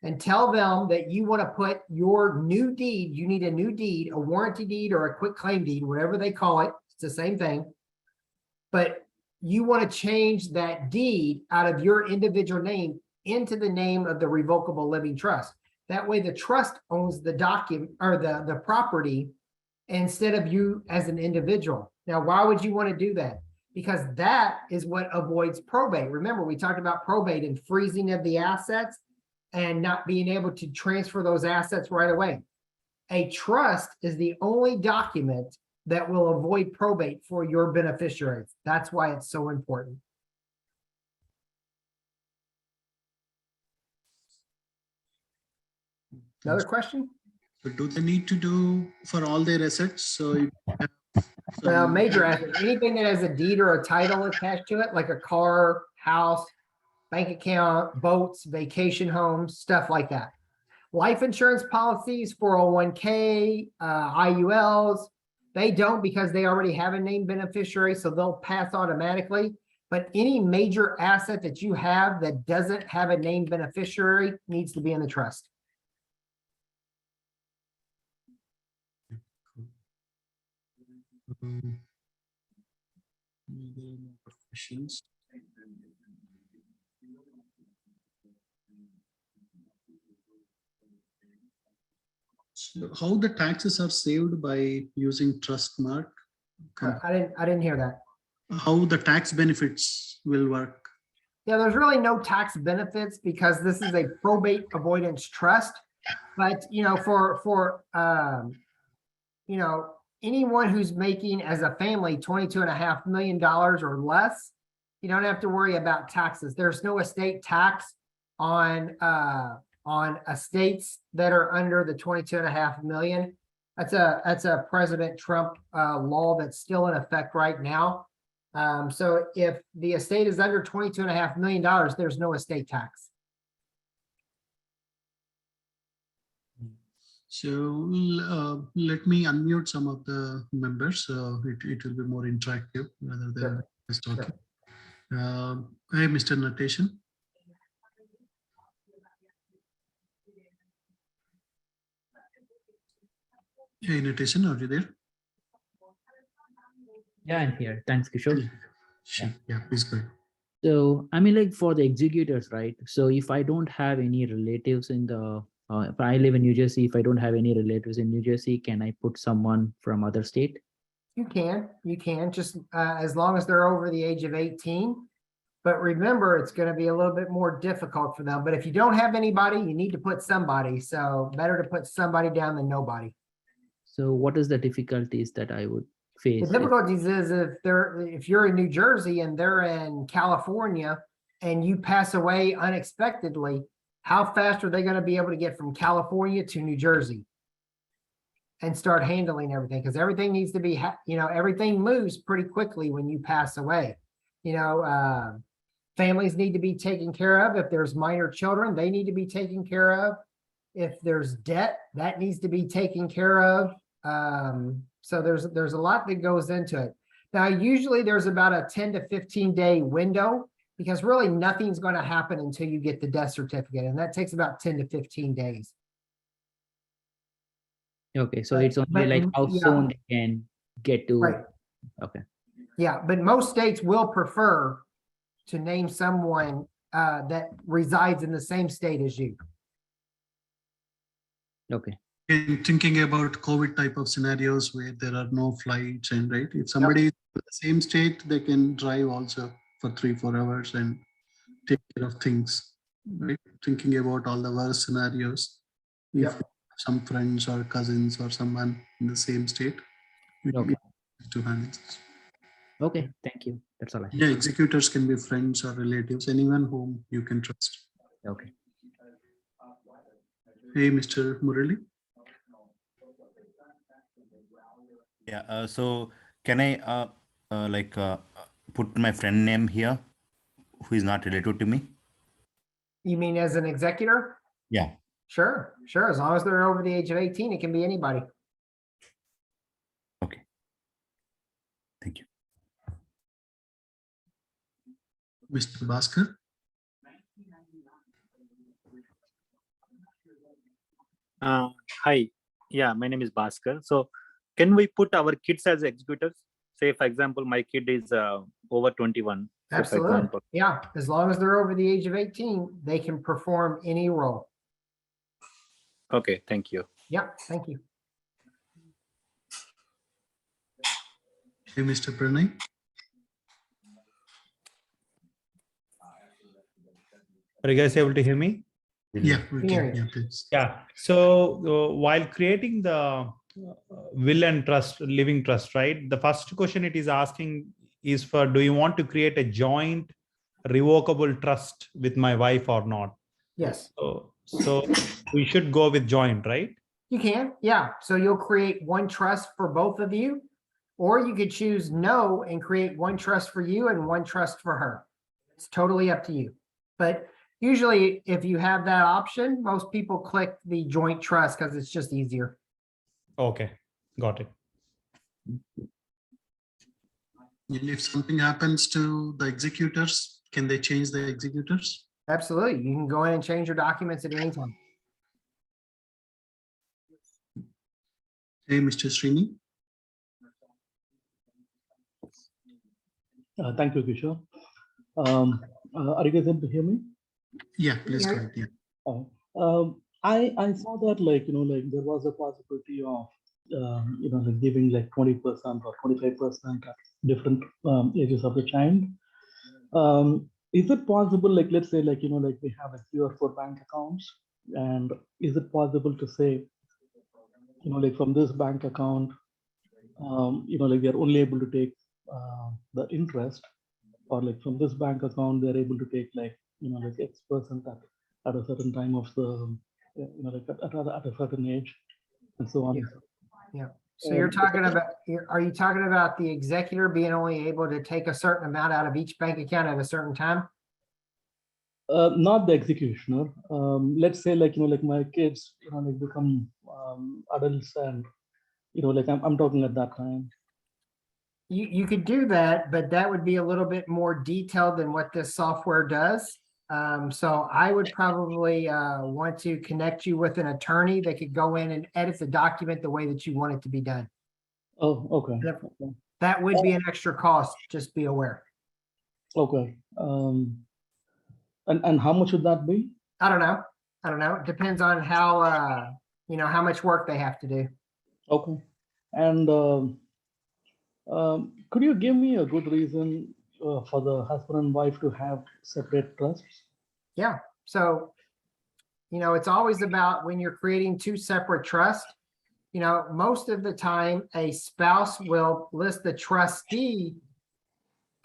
and tell them that you want to put your new deed, you need a new deed, a warranty deed or a quick claim deed, whatever they call it. It's the same thing. But you want to change that deed out of your individual name into the name of the revocable living trust. That way the trust owns the document or the property instead of you as an individual. Now, why would you want to do that? Because that is what avoids probate. Remember, we talked about probate and freezing of the assets and not being able to transfer those assets right away. A trust is the only document that will avoid probate for your beneficiaries. That's why it's so important. Another question? So do they need to do for all their assets? So if you have Well, some- major asset, anything that has a deed or a title attached to it, like a car, house, bank account, boats, vacation homes, stuff like that. Life insurance policies, 401k, IULs, they don't because they already have a named beneficiary, so they'll pass automatically. But any major asset that you have that doesn't have a named beneficiary needs to be in the trust. There are more questions. So how the taxes are saved by using trust mark? I didn't hear that. How the tax benefits will work? Yeah, there's really no tax benefits because this is a probate avoidance trust. But, you know, you know, anyone who's making as a family $22.5 million or less, you don't have to worry about taxes. There's no estate tax on estates that are under the 22.5 million. That's a President Trump law that's still in effect right now. So if the estate is under $22.5 million, there's no estate tax. So let me unmute some of the members. It will be more interactive rather than Sure. just talking. Hi, Mr. Natation. Hey, Natation, are you there? Yeah, I'm here. Thanks, Kishore. Yeah, please go ahead. So, I mean, like for the executors, right? So if I don't have any relatives in the, if I live in New Jersey, if I don't have any relatives in New Jersey, can I put someone from other state? You can just as long as they're over the age of 18. But remember, it's going to be a little bit more difficult for them. But if you don't have anybody, you need to put somebody. So better to put somebody down than nobody. So what is the difficulties that I would The face? difficulties is if you're in New Jersey and they're in California and you pass away unexpectedly, how fast are they going to be able to get from California to New Jersey and start handling everything? Because everything needs to be, everything moves pretty quickly when you pass away. Families need to be taken care of. If there's minor children, they need to be taken care of. If there's debt, that needs to be taken care of. So there's a lot that goes into it. Now, usually there's about a 10 to 15 day window because really nothing's going to happen until you get the death certificate. And that takes about 10 to 15 days. Okay, so it's only like how soon they can get to. Right. Okay. Yeah, but most states will prefer to name someone that resides in the same state as you. Okay. And thinking about COVID type of scenarios where there are no flights and right, if somebody is in the same state, they can drive also for 3-4 hours and take care of things, right? Thinking about all the worst scenarios. If some friends or cousins or someone in the same state, Okay. to handle this. Okay, thank you. That's all I have. Yeah, executors can be friends or relatives, anyone whom you can trust. Okay. Hey, Mr. Murali. Yeah, so can I put my friend name here who is not related to me? You mean as an executor? Yeah. Sure. As long as they're over the age of 18, it can be anybody. Okay. Thank you. Mr. Bhaskar. Uh, Hi, yeah, my name is Bhaskar. So, can we put our kids as executors? Say, for example, my kid is over 21. Say, for Absolutely. example. Yeah, as long as they're over the age of 18, they can perform any role. Okay, thank you. Yep, thank you. Hey, Mr. Pranay. Are you guys able to hear me? Yeah, we Can hear can. you. Yeah, please. Yeah. So while creating the will and trust, living trust, right? The first question it is asking is for, do you want to create a joint revocable trust with my wife or not? Yes, So we should go with joint, right? you can. Yeah. So you'll create one trust for both of you, or you could choose no and create one trust for you and one trust for her. It's totally up to you. But usually if you have that option, most people click the joint trust because it's just easier. Okay, got it. And if something happens to the executors, can they change the executors? Absolutely. You can go in and change your documents at any time. Hey, Mr. Srini. Thank you, Kishore. Are you guys able to hear me? Yeah, please go Yeah. ahead. Yeah. I saw that like there was a possibility of like giving like 20% or 25% at different ages of the child. Is it possible, like let's say like like we have like 3 or 4 bank accounts, and is it possible to say like from this bank account like we are only able to take the interest, or like from this bank account they're able to take like like X% at a certain time of the like at a certain age, and so on. Yeah. Yeah. So you're talking about, are you talking about the executor being only able to take a certain amount out of each bank account at a certain time? Not the executioner. Let's say like like my kids like become adults, and like I'm talking at that time. You could do that, but that would be a little bit more detailed than what this software does. So I would probably want to connect you with an attorney that could go in and edit the document the way that you want it to be done. Oh, okay. That would be an extra cost, just be aware. Okay. And how much would that be? I don't know. I don't know. It depends on how, how much work they have to do. Okay. And could you give me a good reason for the husband and wife to have separate trusts? Yeah. So, it's always about when you're creating two separate trusts, most of the time a spouse will list the trustee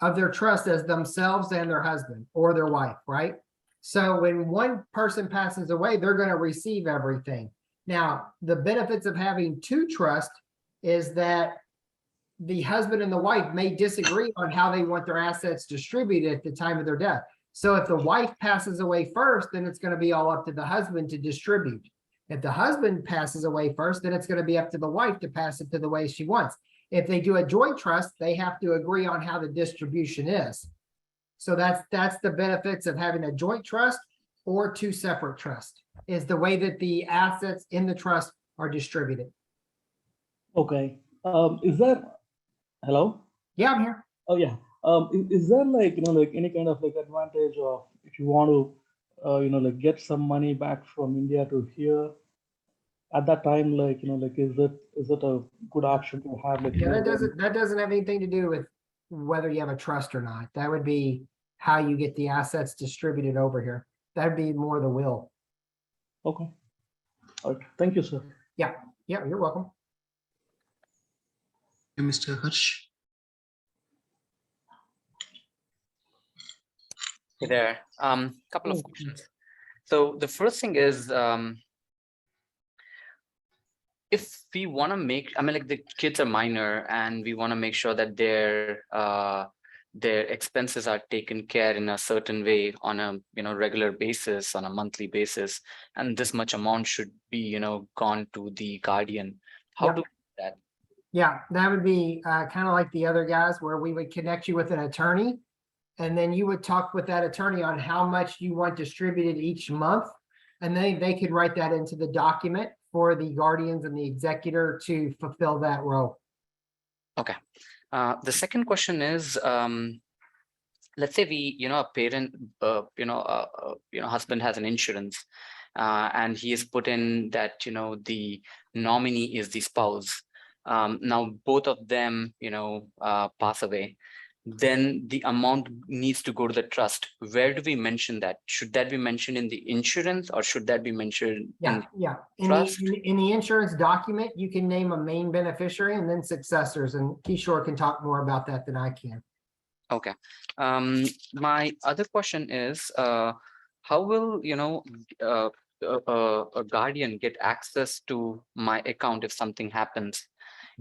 of their trust as themselves and their husband or their wife, right? So when one person passes away, they're going to receive everything. Now, the benefits of having two trusts is that the husband and the wife may disagree on how they want their assets distributed at the time of their death. So if the wife passes away first, then it's going to be all up to the husband to distribute. If the husband passes away first, then it's going to be up to the wife to pass it to the way she wants. If they do a joint trust, they have to agree on how the distribution is. So that's the benefits of having a joint trust or two separate trusts, is the way that the assets in the trust are distributed. Okay. Is there, hello? Yeah, I'm here. Oh yeah. Is there like like any kind of like advantage of if you want to like get some money back from India to here at that time, like like is it a good option to have like Yeah, that doesn't have anything to do with whether you have a trust or not. That would be how you get the assets distributed over here. That'd be more the will. Okay. All right. Thank you, sir. Yeah, you're welcome. Hey, Mr. Harsh. Hey there. Couple of questions. So the first thing is, if we want to make, like the kids are minor and we want to make sure that their expenses are taken care in a certain way on a regular basis, on a monthly basis, and this much amount should be gone to the guardian. How Yeah. do we do that? Yeah, that would be kind of like the other guys where we would connect you with an attorney, and then you would talk with that attorney on how much you want distributed each month. And then they could write that into the document for the guardians and the executor to fulfill that role. The second question is, let's say a parent, husband has an insurance, and he has put in that, the nominee is the spouse. Now both of them, pass away. Then the amount needs to go to the trust. Where do we mention that? Should that be mentioned in the insurance, or should that be mentioned Yeah, in yeah. trust? In the insurance document, you can name a main beneficiary and then successors, and Kishore can talk more about that than I can. Okay. My other question is, how will a guardian get access to my account if something happens?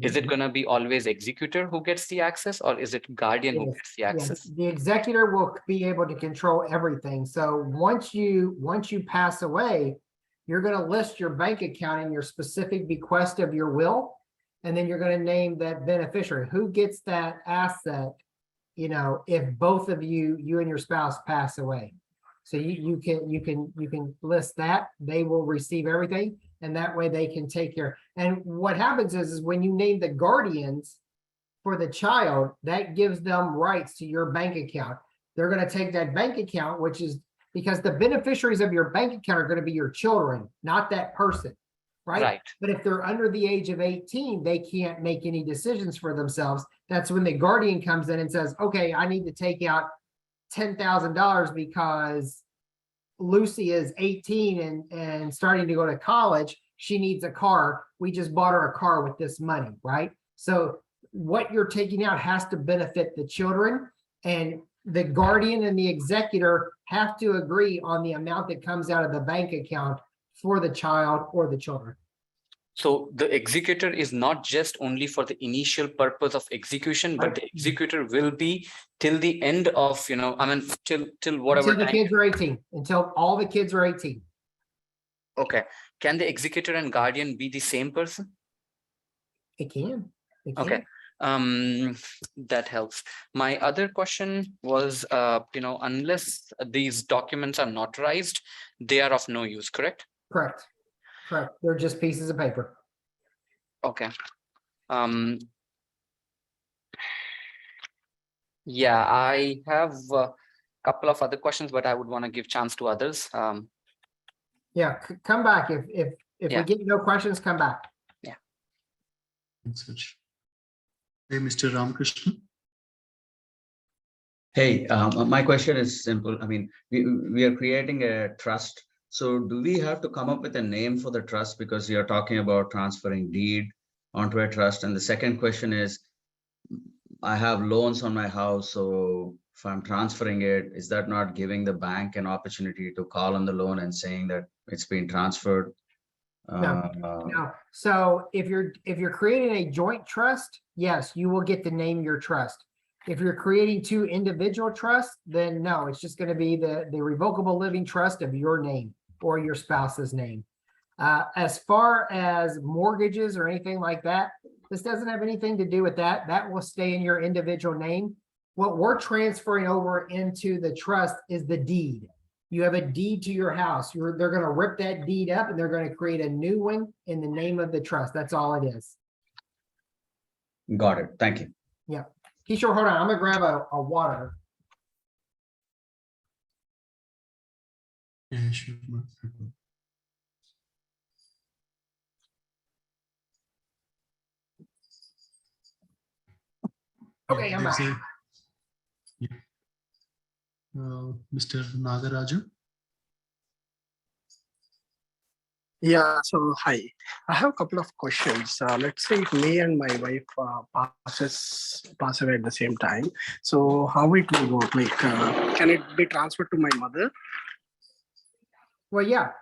Is it gonna be always executor who gets the access, or is it guardian who Yes, gets the yeah, access? the executor will be able to control everything. So once you pass away, you're going to list your bank account and your specific bequest of your will, and then you're going to name that beneficiary who gets that asset. If both of you and your spouse pass away, so you can list that. They will receive everything, and that way they can take care. And what happens is when you name the guardians for the child, that gives them rights to your bank account. They're going to take that bank account, which is because the beneficiaries of your bank account are going to be your children, not that person, right? Right. But if they're under the age of 18, they can't make any decisions for themselves. That's when the guardian comes in and says, okay, I need to take out $10,000 because Lucy is 18 and starting to go to college. She needs a car. We just bought her a car with this money, right? So what you're taking out has to benefit the children, and the guardian and the executor have to agree on the amount that comes out of the bank account for the child or the children. So the executor is not just only for the initial purpose of execution, but the executor will be till the end of, till whatever Until the time. kids are 18, until all the kids are 18. Okay. Can the executor and guardian be the same person? It can. Okay. That helps. My other question was, unless these documents are notarized, they are of no use, correct? Correct. They're just pieces of paper. Okay. Yeah, I have a couple of other questions, but I would want to give chance to others. Yeah, come back. If Yeah. we get no questions, come back. Thanks, Raj. Hey, Mr. Ramakrishna. Hey, my question is simple. I mean, we are creating a trust. So do we have to come up with a name for the trust, because you're talking about transferring deed onto a trust? And the second question is, I have loans on my house. So if I'm transferring it, is that not giving the bank an opportunity to call on the loan and saying that it's been transferred? No. So if you're creating a joint trust, yes, you will get to name your trust. If you're creating two individual trusts, then no, it's just going to be the revocable living trust of your name or your spouse's name. As far as mortgages or anything like that, this doesn't have anything to do with that. That will stay in your individual name. What we're transferring over into the trust is the deed. You have a deed to your house. They're going to rip that deed up and they're going to create a new one in the name of the trust. That's all it is. Got it. Thank you. Yeah. Kishore, hold on. I'm going to grab a water. Yeah, sure. Okay, I'm back. Mr. Nagaraju. Yeah, so hi. I have a couple of questions. Let's say if me and my wife pass away at the same time. So how it will work? Like, can it be transferred to my mother? Well, yeah.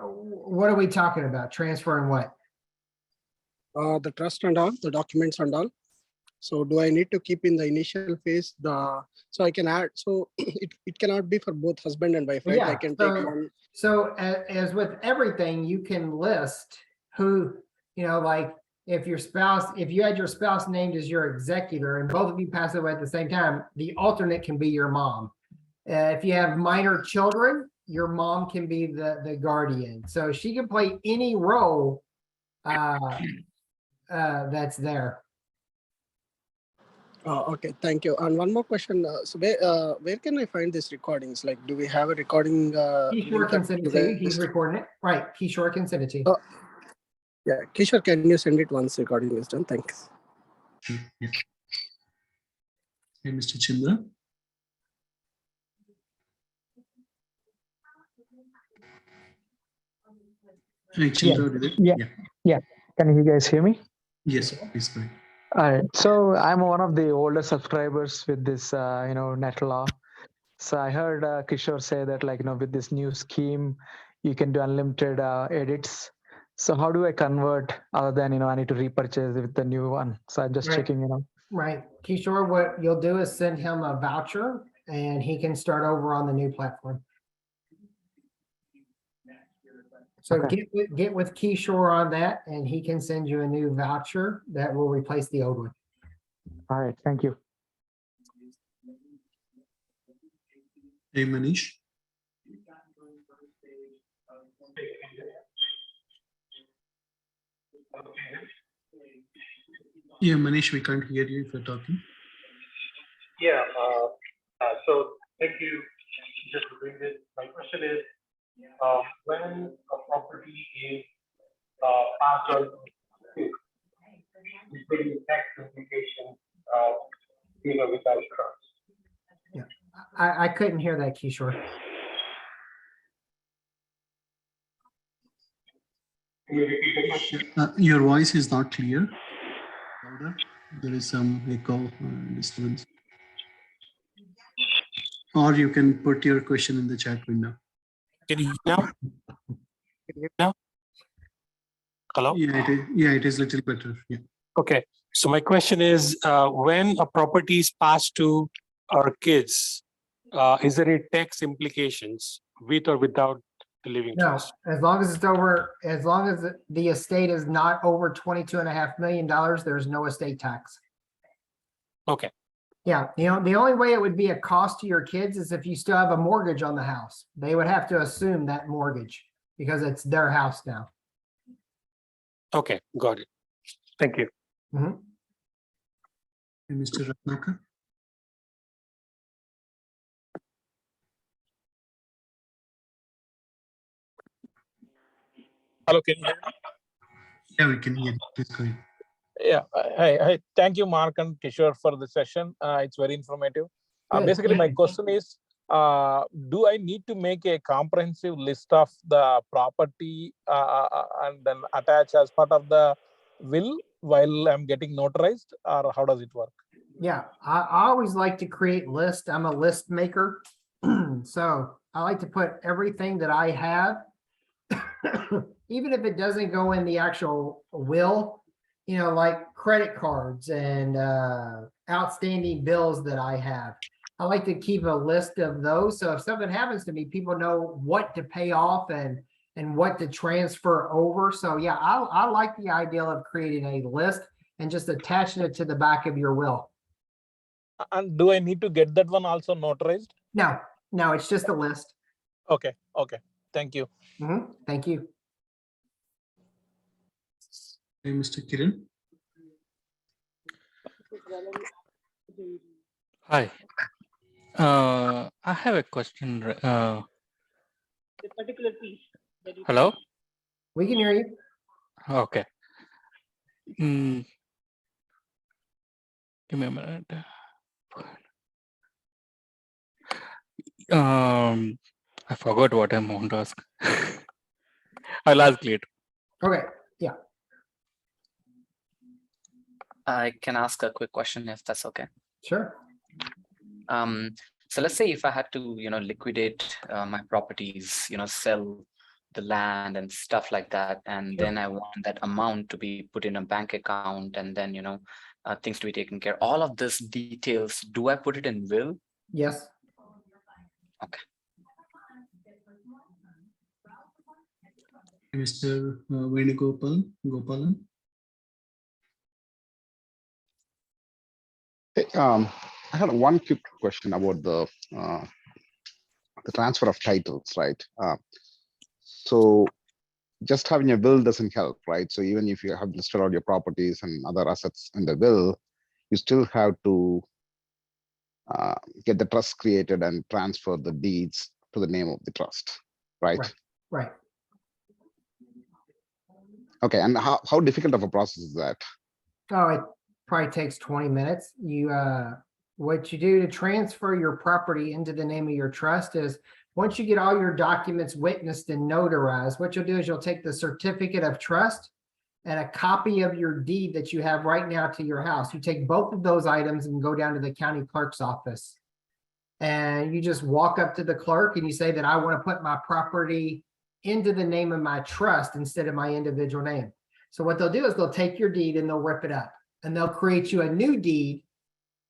What are we talking about? Transferring what? The trust and all, the documents and all. So do I need to keep in the initial phase so I can add, so it cannot be for both husband and wife, right? Yeah, I can take one. So as with everything, you can list who, like if you had your spouse named as your executor and both of you pass away at the same time, the alternate can be your mom. If you have minor children, your mom can be the guardian. So she can play any role that's there. Okay, thank you. And one more question. So where can I find these recordings? Like, do we have a recording? Kishore link can that send you it to you. guys- He's recording it. Right. Kishore can send it to you. Oh, yeah, Kishore, can you send it once recording is done? Thanks. Sure. Yeah. Hey, Mr. Chandra. Hey, Chandra, did it? Yeah. Can you guys hear me? Yes, please go ahead. All right. So I'm one of the older subscribers with this, Netlaw. So I heard Kishore say that, like, with this new scheme, you can do unlimited edits. So how do I convert other than, I need to repurchase with the new one? So I'm just Right. checking, Right. Kishore, what you'll do is send him a voucher and he can start over on the new platform. So Okay. get with Kishore on that and he can send you a new voucher that will replace the old one. All right. Thank you. Hey, Manish. Yeah, Manish, we can't hear you if you're talking. Yeah, so thank you. Just to bring this, my question is, when a property is passed on, including tax implications, without trust. I couldn't hear that, Kishore. Can you repeat the question? Your voice is not clear. Louder. There is some echo disturbance. Or you can put your question in the chat window. Can you hear now? Hello? Yeah, it is a little better. Yeah. Okay, so my question is, when a property is passed to our kids, is there any tax implications with or without the living No, trust? as long as the estate is not over $22.5 million, there's no estate tax. Okay, Yeah, the only way it would be a cost to your kids is if you still have a mortgage on the house. They would have to assume that mortgage because it's their house now. okay, got it. Thank you. Mhm. Hey, Mr. Ratnakar. Hello, can you hear me? Yeah, we can hear you. Please go ahead. Yeah, thank you, Mark and Kishore, for the session. It's very informative. Good. Basically, my question is, do I need to make a comprehensive list of the property and then attach as part of the will while I'm getting notarized, or how does it work? Yeah, I always like to create lists. I'm a list maker. So I like to put everything that I have, even if it doesn't go in the actual will, like credit cards and outstanding bills that I have. I like to keep a list of those. So if something happens to me, people know what to pay off and what to transfer over. So yeah, I like the idea of creating a list and just attaching it to the back of your will. And do I need to get that one also notarized? No, it's just a list. Okay, thank you. Thank you. Hey, Mr. Kiran. Hi. I have a question. Hello? We can hear you. Okay. Give me a minute. I forgot what I'm going to ask. I'll ask later. Okay. Yeah. I can ask a quick question if that's okay. Sure. So let's say if I had to, liquidate my properties, sell the land and stuff like that, and then I want that amount to be put in a bank account, and then things to be taken care. All of this details, do I put it in will? Yes. Okay. Mr. Gopalan. Hey, I had one quick question about the the transfer of titles, right? So just having a will doesn't help, right? So even if you have listed all your properties and other assets in the will, you still have to get the trust created and transfer the deeds to the name of the trust, right? Right. Okay, and how difficult of a process is that? Oh, it probably takes 20 minutes. What you do to transfer your property into the name of your trust is once you get all your documents witnessed and notarized, what you'll do is you'll take the certificate of trust and a copy of your deed that you have right now to your house. You take both of those items and go down to the county clerk's office. And you just walk up to the clerk and you say that I want to put my property into the name of my trust instead of my individual name. So what they'll do is they'll take your deed and they'll rip it up and they'll create you a new deed.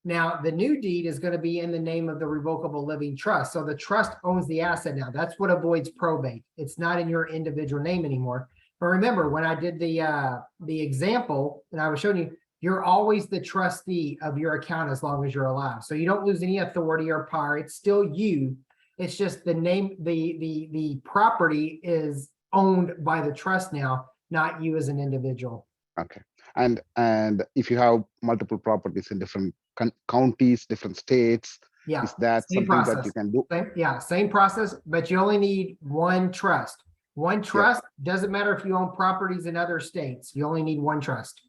Now, the new deed is going to be in the name of the revocable living trust. So the trust owns the asset now. That's what avoids probate. It's not in your individual name anymore. But remember, when I did the example and I was showing you, you're always the trustee of your account as long as you're alive. So you don't lose any authority or power. It's still you. It's just the name, the property is owned by the trust now, not you as an individual. Okay. And if you have multiple properties in different counties, different states, Yeah, is that same something process. that you can do? Same process, but you only need one trust. One trust, doesn't matter if you own properties in other states, you only need one trust.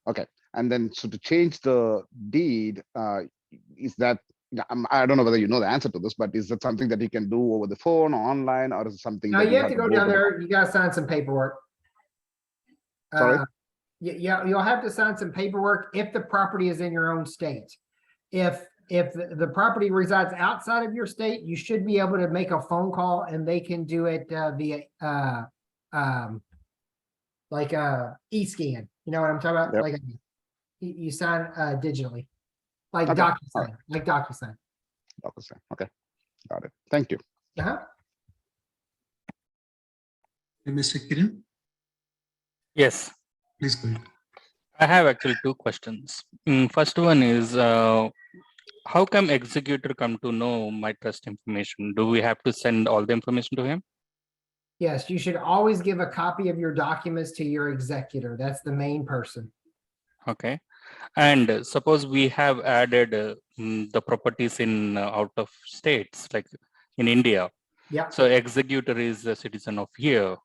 Okay. And then, so to change the deed, is that, I don't know whether you know the answer to this, but is that something that you can do over the phone or online, or is it something No, that you have to go down to there. You gotta sign some paperwork. Sorry? Yeah, you'll have to sign some paperwork if the property is in your own state. If the property resides outside of your state, you should be able to make a phone call and they can do it via like e-scan. You know what I'm talking about? Yep. Like you sign digitally, like Okay. DocuSign, All right. like DocuSign. DocuSign. Okay, got it. Thank you. Uh-huh. Mr. Kiran, Yes, please go ahead. I have actually two questions. First one is, how come executor come to know my trust information? Do we have to send all the information to him? Yes, you should always give a copy of your documents to your executor. That's the main person. Okay. And suppose we have added the properties in out of states, like in India. Yeah. So executor is a citizen of here.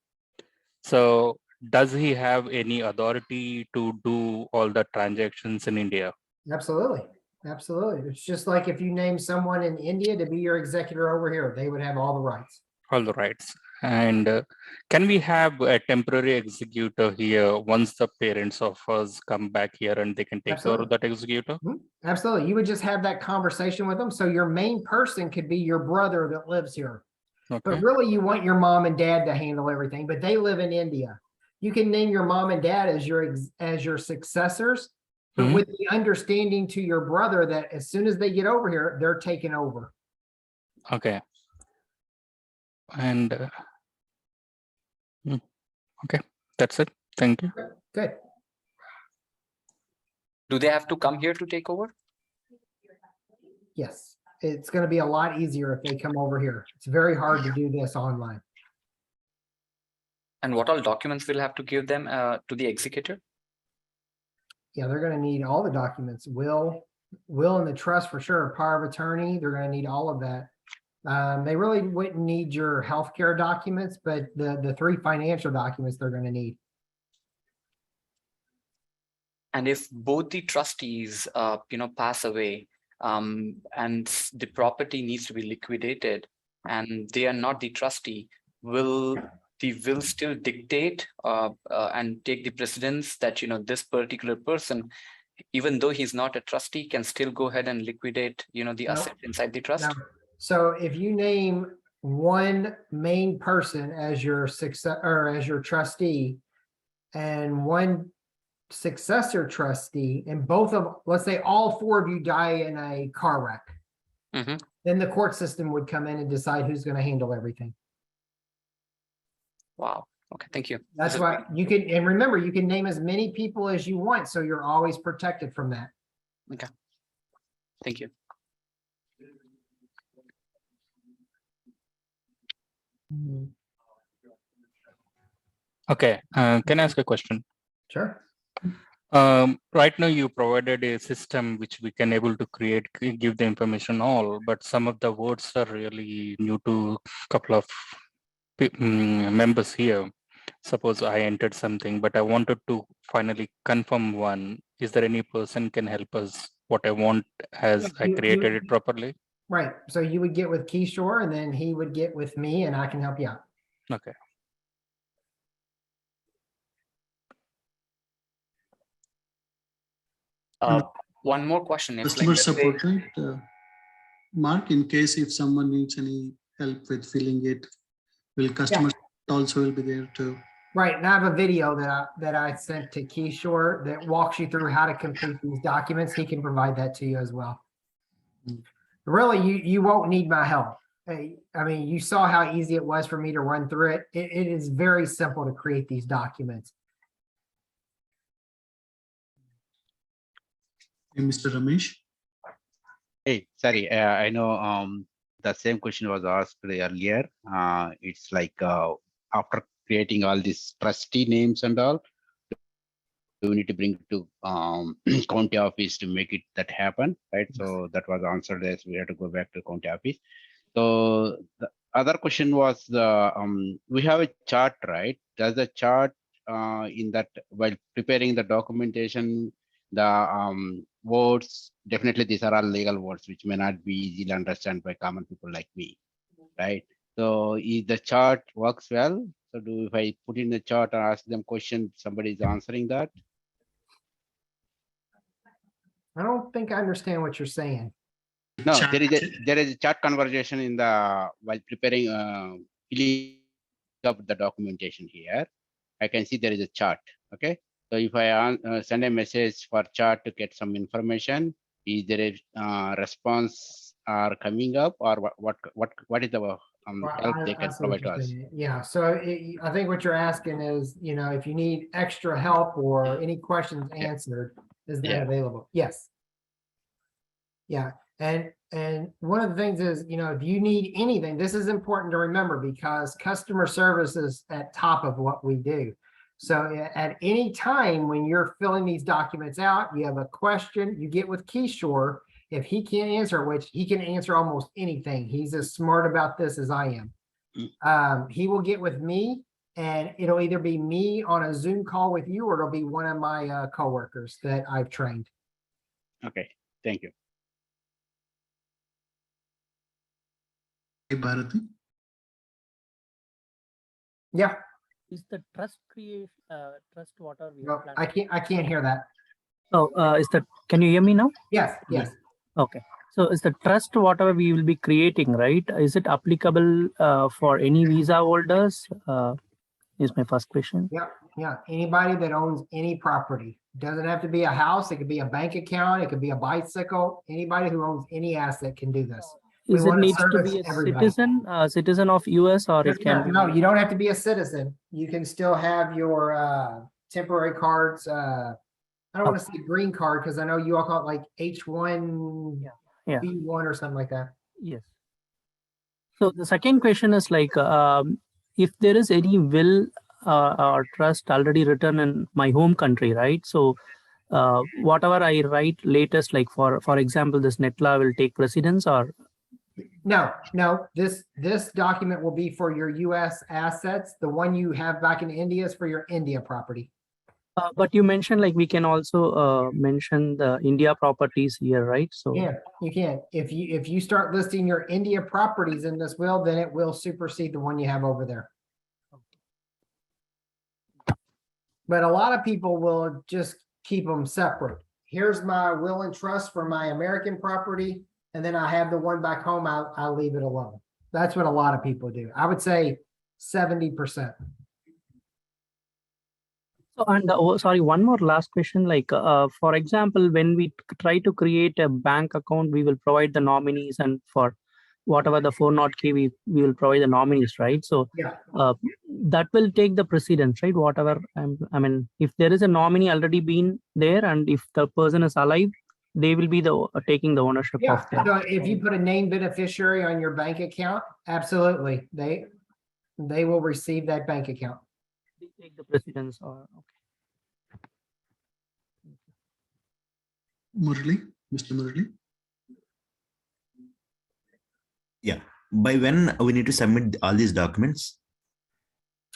So does he have any authority to do all the transactions in India? Absolutely. Absolutely. It's just like if you name someone in India to be your executor over here, they would have all the rights. All the rights. And can we have a temporary executor here once the parents of us come back here and they can take care of that executor? Absolutely. You would just have that conversation with them. So your main person could be your brother that lives here. Okay. But really you want your mom and dad to handle everything, but they live in India. You can name your mom and dad as your successors, but with the understanding to your brother that as soon as they get over here, they're taking over. Okay. And okay, that's it. Thank you. Good. Do they have to come here to take over? Yes, it's going to be a lot easier if they come over here. It's very hard to do this online. And what all documents we'll have to give them to the executor? Yeah, they're going to need all the documents, will and the trust for sure, power of attorney. They're going to need all of that. They really wouldn't need your healthcare documents, but the three financial documents they're going to need. And if both the trustees, pass away, and the property needs to be liquidated, and they are not the trustee, will the will still dictate and take the precedence that this particular person, even though he's not a trustee, can still go ahead and liquidate the asset inside the trust? No. So if you name one main person as your success or as your trustee, and one successor trustee, and both of, let's say all four of you die in a car wreck, then the court system would come in and decide who's going to handle everything. Wow. Okay, thank you. That's why you can, and remember, you can name as many people as you want, so you're always protected from that. Okay. Thank you. Okay, can I ask a question? Sure. Right now you provided a system which we can able to create, give the information all, but some of the words are really new to a couple of members here. Suppose I entered something, but I wanted to finally confirm one. Is there any person can help us? What I want, has I created it properly? Right. So you would get with Kishore and then he would get with me and I can help you out. Okay. One more question. If Customer let's say- support, right? Mark, in case if someone needs any help with filling it, will customer also will be there too? Right. And I have a video that I sent to Kishore that walks you through how to complete these documents. He can provide that to you as well. Really, you won't need my help. I mean, you saw how easy it was for me to run through it. It is very simple to create these documents. Hey, Mr. Ramesh. Hey, sorry, I know the same question was asked earlier. It's like after creating all these trustee names and all, we need to bring it to county office to make it that happen, right? So that was answered as we had to go back to county office. So the other question was we have a chart, right? Does the chart in that while preparing the documentation, the words, definitely these are all legal words which may not be easily understood by common people like me, right? So if the chart works well, so if I put in the chart and ask them questions, somebody is answering that? I don't think I understand what you're saying. No, there is a chat conversation in the while preparing filling up the documentation here. I can see there is a chart. Okay, so if I send a message for chat to get some information, is there a response are coming up, or what is the help they can provide to us? Yeah, so I think what you're asking is, you know, if you need extra help or any questions answered, is that available? Yes. Yeah, and one of the things is, you know, if you need anything, this is important to remember because customer service is at top of what we do. So at any time when you're filling these documents out, you have a question, you get with Kishore. If he can't answer, which he can answer almost anything, he's as smart about this as I am. He will get with me and it'll either be me on a Zoom call with you or it'll be one of my coworkers that I've trained. Okay, thank you. Hey, Bharati. Yeah. Is the trust creation trust water? No, I can't hear that. Oh, is that? Can you hear me now? Yes. Yes. Okay. So is the trust whatever we will be creating, right? Is it applicable for any visa holders? Is my first question. Yeah. Yeah. Anybody that owns any property. Doesn't have to be a house. It could be a bank account. It could be a bicycle. Anybody who owns any asset can do this. Is it needs to be a citizen of US or it can be? No, you don't have to be a citizen. You can still have your temporary cards. I don't want to say green card because I know you all call it like H1, B1 or something like that. Yes. So the second question is like, if there is any will or trust already written in my home country, right? So whatever I write latest, like for example, this Netlaw will take precedence or? No, this document will be for your US assets. The one you have back in India is for your India property. But you mentioned like we can also mention the India properties here, right? So yeah, you can. If you start listing your India properties in this will, then it will supersede the one you have over there. But a lot of people will just keep them separate. Here's my will and trust for my American property. And then I have the one back home, I'll leave it alone. That's what a lot of people do. I would say 70%. So, and sorry, one more last question. Like, for example, when we try to create a bank account, we will provide the nominees, and for whatever the 401k, we will provide the nominees, right? So that will take the precedence, right? Whatever, I mean, if there is a nominee already been there, and if the person is alive, they will be taking the ownership of that. So if you put a named beneficiary on your bank account, absolutely. they will receive that bank account. They take the precedence or, okay. Murali, Mr. Murali. Yeah. By when we need to submit all these documents?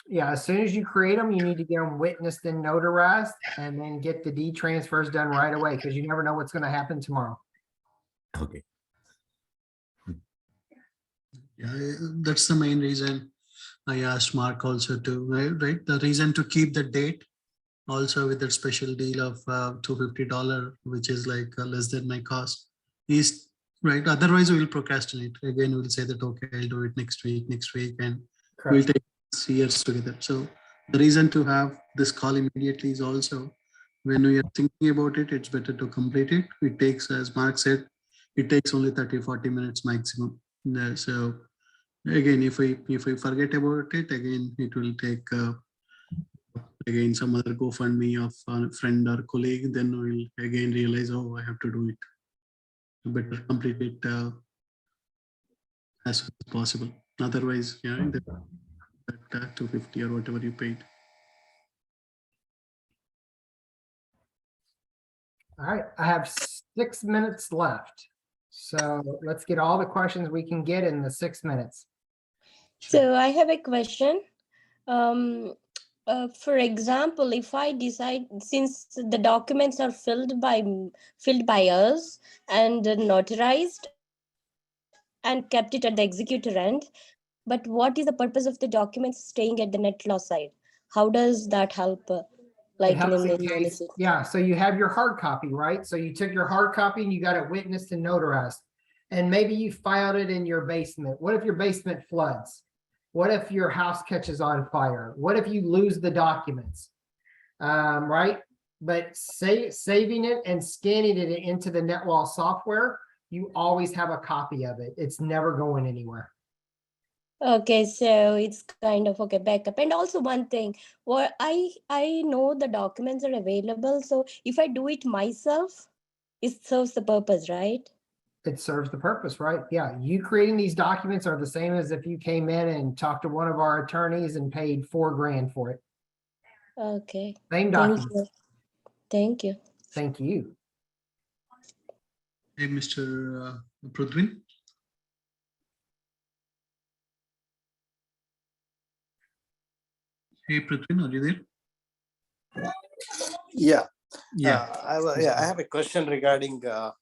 Yeah, as soon as you create them, you need to get them witnessed and notarized and then get the deed transfers done right away because you never know what's going to happen tomorrow. Okay. Yeah, that's the main reason I asked Mark also to, right? The reason to keep the date also with that special deal of $250, which is like less than my cost, is right. Otherwise, we will procrastinate. Again, we'll say that, okay, I'll do it next week, and we'll take years together. So the reason to have this call immediately is also when we are thinking about it, it's better to complete it. It takes, as Mark said, it takes only 30-40 minutes maximum. So again, if we forget about it, again, it will take again some other GoFundMe of a friend or colleague, then we'll again realize, oh, I have to do it. Better complete it as soon as possible. Otherwise, yeah, that 250 or whatever you paid. All right, I have 6 minutes left. So let's get all the questions we can get in the 6 minutes. So I have a question. For example, if I decide, since the documents are filled by us and notarized and kept it at the executor end, but what is the purpose of the documents staying at the Netlaw side? How does that help? It helps in case, yeah, so you have your hard copy, right? So you took your hard copy and you got it witnessed and notarized. And maybe you filed it in your basement. What if your basement floods? What if your house catches on fire? What if you lose the documents? Right? But saving it and scanning it into the Netlaw software, you always have a copy of it. It's never going anywhere. Okay, so it's kind of okay backup. And also one thing, well, I know the documents are available. So if I do it myself, it serves the purpose, right? It serves the purpose, right? Yeah, you creating these documents are the same as if you came in and talked to one of our attorneys and paid $4 grand for it. Okay. Same Thank documents. you. Thank you. Thank you. Hey, Mr. Prudwin. Hey, Prithvin, are you there? Yeah. Yeah. I have a question regarding I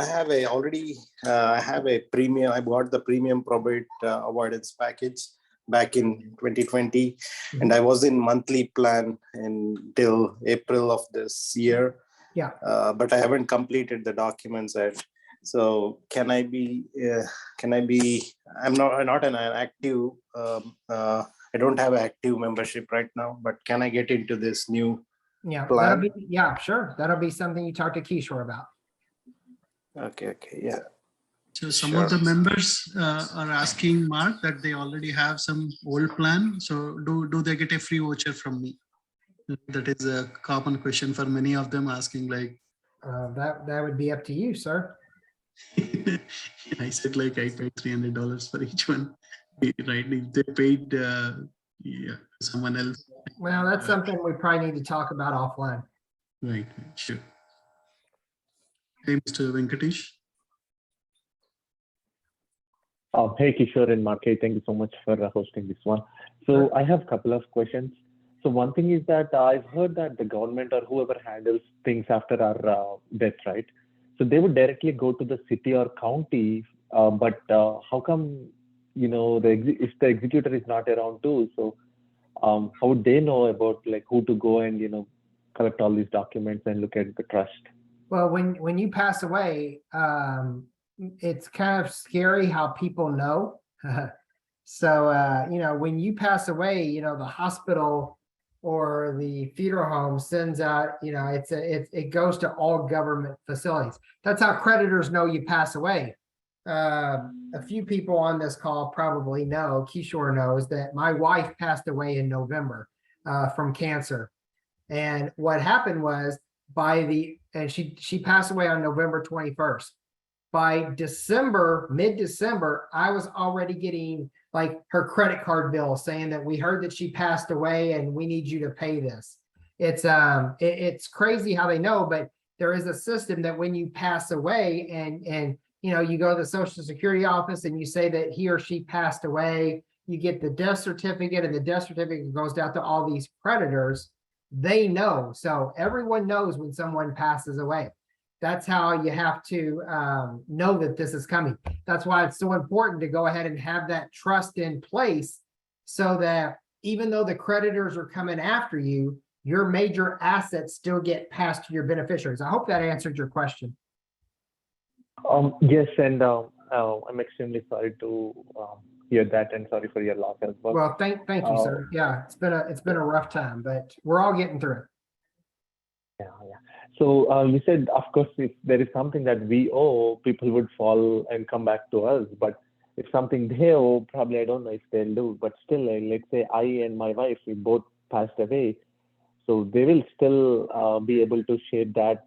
have a premium. I bought the premium probate avoidance package back in 2020, and I was in monthly plan until April of this year. Yeah. But I haven't completed the documents yet. So can I be? I'm not an active. I don't have an active membership right now, but can I get into this new plan? Sure. That'll be something you talk to Kishore about. Okay, yeah. So some of the members are asking Mark that they already have some old plan. So do they get a free voucher from me? That is a common question for many of them asking, like. That would be up to you, sir. I said like I paid $300 for each one. Right? If they paid someone else. Well, that's something we probably need to talk about offline. Right, sure. Hey, Mr. Venkatesh. Hey, Kishore and Mark, thank you so much for hosting this one. So I have a couple of questions. So one thing is that I've heard that the government or whoever handles things after our death, right? So they would directly go to the city or county, but how come, if the executor is not around too, so how would they know about like who to go and, collect all these documents and look at the trust? Well, when you pass away, it's kind of scary how people know. So, when you pass away, the hospital or the funeral home sends out, it goes to all government facilities. That's how creditors know you pass away. A few people on this call probably know, Kishore knows that my wife passed away in November from cancer. And what happened was she passed away on November 21st. By mid-December, I was already getting like her credit card bill saying that we heard that she passed away and we need you to pay this. It's crazy how they know, but there is a system that when you pass away and you go to the Social Security office and you say that he or she passed away, you get the death certificate, and the death certificate goes out to all these creditors. They know. So everyone knows when someone passes away. That's how you have to know that this is coming. That's why it's so important to go ahead and have that trust in place, so that even though the creditors are coming after you, your major assets still get passed to your beneficiaries. I hope that answered your question. Yes, and I'm extremely sorry to hear that, and sorry for your loss as well. Well, thank you, sir. Yeah, it's been a rough time, but we're all getting through it. Yeah. So you said, of course, if there is something that we owe, people would fall and come back to us. But if something they owe, probably I don't know if they'll do. But still, let's say I and my wife, we both passed away, so they will still be able to share that.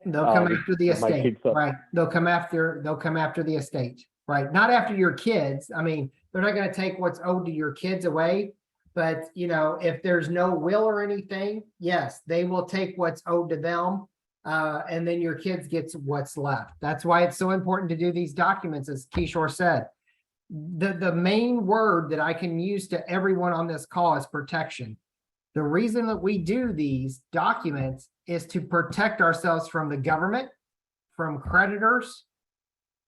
They'll come after the estate, right? They'll come after the estate, right? Not after your kids. I mean, they're not going to take what's owed to your kids away. But, if there's no will or anything, yes, they will take what's owed to them. And then your kids gets what's left. That's why it's so important to do these documents, as Kishore said. The main word that I can use to everyone on this call is protection. The reason that we do these documents is to protect ourselves from the government, from creditors,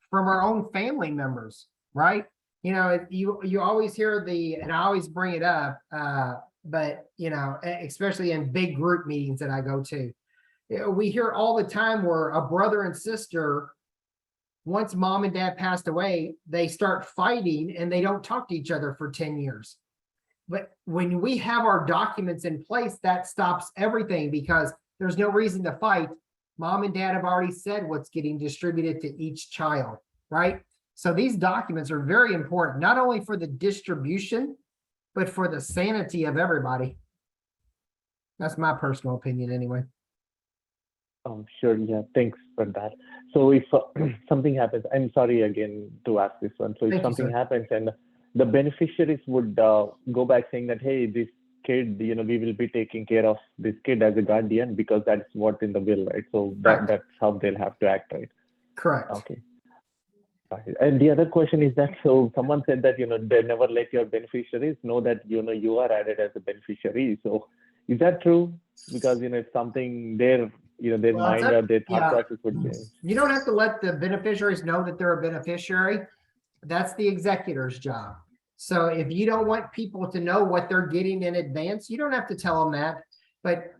from our own family members, right? You always hear and I always bring it up, but especially in big group meetings that I go to, we hear all the time where a brother and sister, once mom and dad passed away, they start fighting and they don't talk to each other for 10 years. But when we have our documents in place, that stops everything, because there's no reason to fight. Mom and dad have already said what's getting distributed to each child, right? So these documents are very important, not only for the distribution, but for the sanity of everybody. That's my personal opinion anyway. Sure. Yeah. Thanks for that. So if something happens, I'm sorry again to ask this one. So if something happens and the beneficiaries would go back saying that, hey, this kid, we will be taking care of this kid as a guardian because that's what's in the will, right? So that's how they'll have to act, right? Correct. Okay. And the other question is that, so someone said that, they never let your beneficiaries know that, you are added as a beneficiary. So is that true? Because, it's something their mind or their thought process would change. You don't have to let the beneficiaries know that they're a beneficiary. That's the executor's job. So if you don't want people to know what they're getting in advance, you don't have to tell them that. But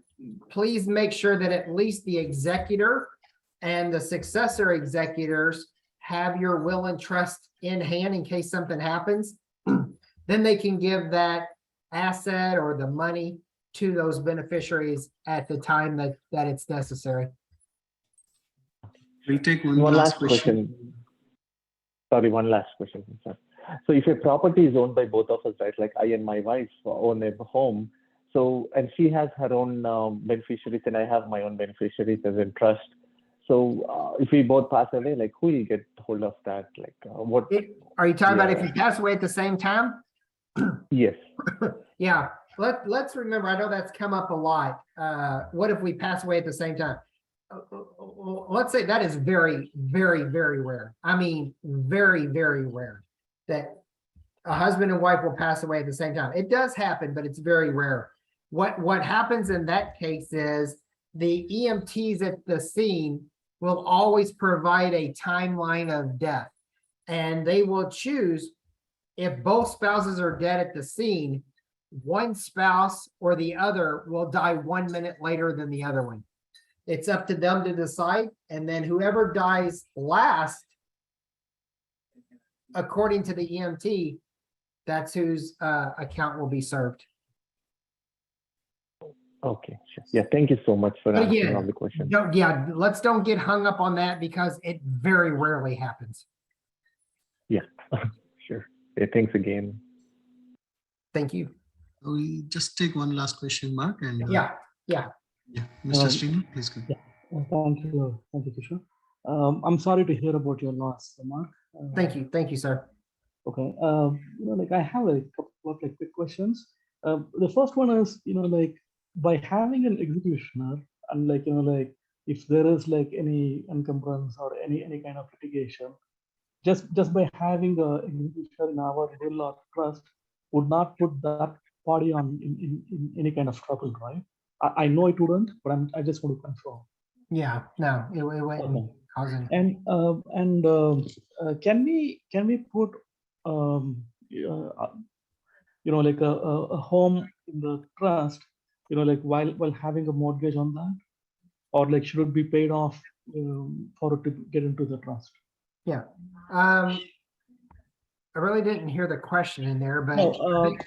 please make sure that at least the executor and the successor executors have your will and trust in hand in case something happens. Then they can give that asset or the money to those beneficiaries at the time that it's necessary. We'll take one last question. Sorry, one last question. So if a property is owned by both of us, right? Like I and my wife own a home. So, and she has her own beneficiaries and I have my own beneficiaries as in trust. So if we both pass away, like who will get hold of that? Like what? Are you talking about if you pass away at the same time? Yes. Yeah. Let's remember, I know that's come up a lot. What if we pass away at the same time? Let's say that is very, very, very rare. I mean, very, very rare that a husband and wife will pass away at the same time. It does happen, but it's very rare. What happens in that case is the EMTs at the scene will always provide a timeline of death, and they will choose, if both spouses are dead at the scene, one spouse or the other will die 1 minute later than the other one. It's up to them to decide. And then whoever dies last, according to the EMT, that's whose account will be served. Okay, sure. Yeah, thank you so much for answering all the questions. Let's don't get hung up on that because it very rarely happens. Yeah, sure. Yeah, thanks again. Thank you. We just take one last question, Mark. And yeah. Mr. Srini, please go. Yeah. Thank you, Kishore. I'm sorry to hear about your loss, Mark. Thank you, sir. Okay. Like I have a couple of like quick questions. The first one is, like by having an executioner and like, like if there is like any encumbrance or any kind of litigation, just by having a executioner in our will or trust would not put that party on in any kind of trouble, right? I know it wouldn't, but I just want to confirm. Yeah, no, it wouldn't Okay. cause any. And can we put like a home in the trust, like while having a mortgage on that, or like should it be paid off for it to get into the trust? Yeah. I really didn't hear the question in there, but No, I think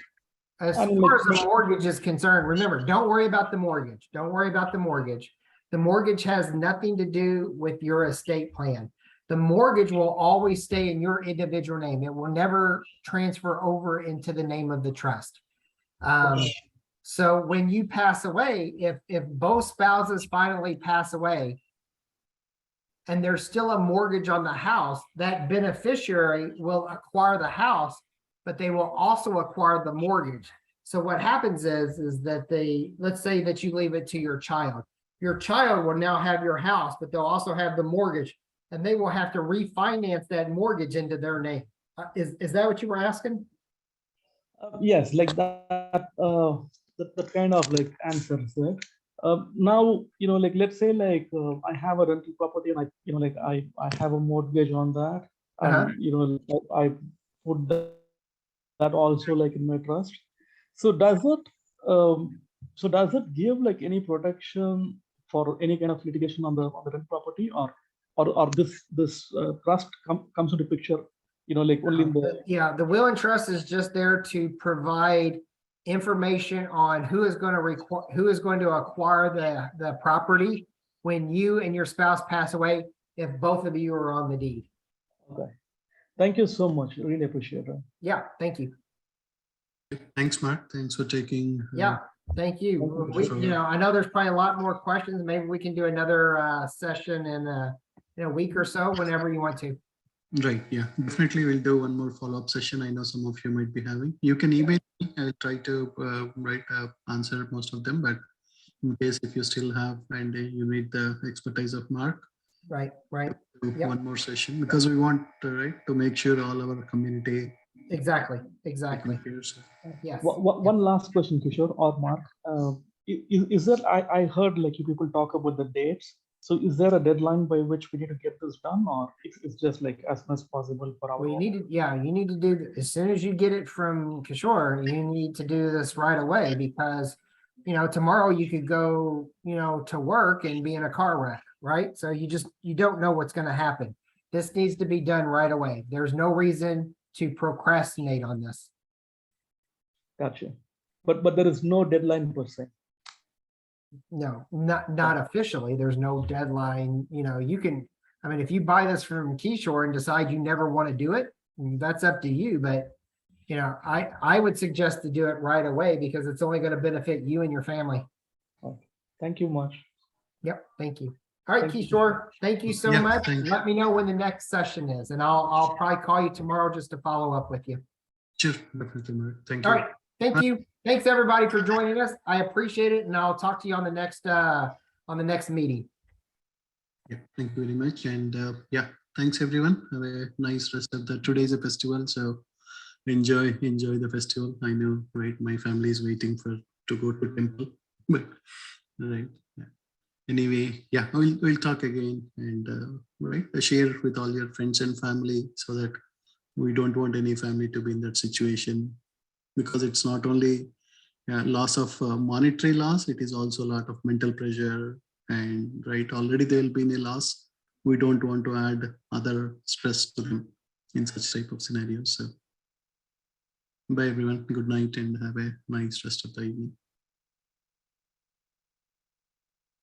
as I mean, far like, as the mortgage is concerned, remember, don't worry about the mortgage. Don't worry about the mortgage. The mortgage has nothing to do with your estate plan. The mortgage will always stay in your individual name. It will never transfer over into the name of the trust. So when you pass away, if both spouses finally pass away, and there's still a mortgage on the house, that beneficiary will acquire the house, but they will also acquire the mortgage. So what happens is that let's say that you leave it to your child. Your child will now have your house, but they'll also have the mortgage, and they will have to refinance that mortgage into their name. Is that what you were asking? Yes, like that kind of like answers it. Now, like let's say like I have a rental property and like I have a mortgage on that, and I put that also like in my trust. So does it give like any protection for any kind of litigation on the rent property, or this trust comes into picture, like only in the Yeah, the will and trust is just there to provide information on who is going to acquire the property when you and your spouse pass away, if both of you are on the deed. Okay. Thank you so much. Really appreciate it. Yeah, thank you. Thanks, Mark. Thanks for taking. Yeah, thank you. I know there's probably a lot more questions. Maybe we can do another session in a week or so, whenever you want to. Right. Yeah, definitely. We'll do one more follow-up session. I know some of you might be having. You can email me. I'll try to answer most of them. But in case if you still have and you need the expertise of Mark, right. Do one more session, because we want to make sure all our community. Exactly. Yes. One last question, Kishore or Mark. Is there? I heard like you people talk about the dates. So is there a deadline by which we need to get this done, or it's just like as much as possible for our? Well, you need to do, as soon as you get it from Kishore, you need to do this right away, because tomorrow you could go to work and be in a car wreck, right? So you don't know what's going to happen. This needs to be done right away. There's no reason to procrastinate on this. Gotcha. But there is no deadline per se. No, not officially. There's no deadline. You can, if you buy this from Kishore and decide you never want to do it, that's up to you. But I would suggest to do it right away, because it's only going to benefit you and your family. Okay. Thank you much. Yep. Thank you. All right, Kishore, thank you so much. Let me know when the next session is, and I'll probably call you tomorrow just to follow up with you. Sure, definitely, Mark. Thank you. All right. Thank you. Thanks everybody for joining us. I appreciate it, and I'll talk to you on the next meeting. Yeah, thank you very much. And thanks everyone. Have a nice rest of today's a festival. So enjoy the festival. I know, right? My family is waiting to go to temple. But right. Yeah. Anyway, we'll talk again, and share with all your friends and family, so that we don't want any family to be in that situation, because it's not only loss of monetary loss, it is also a lot of mental pressure, and already they'll be in a loss. We don't want to add other stress to them in such type of scenarios. So bye everyone, good night, and have a nice rest of the evening.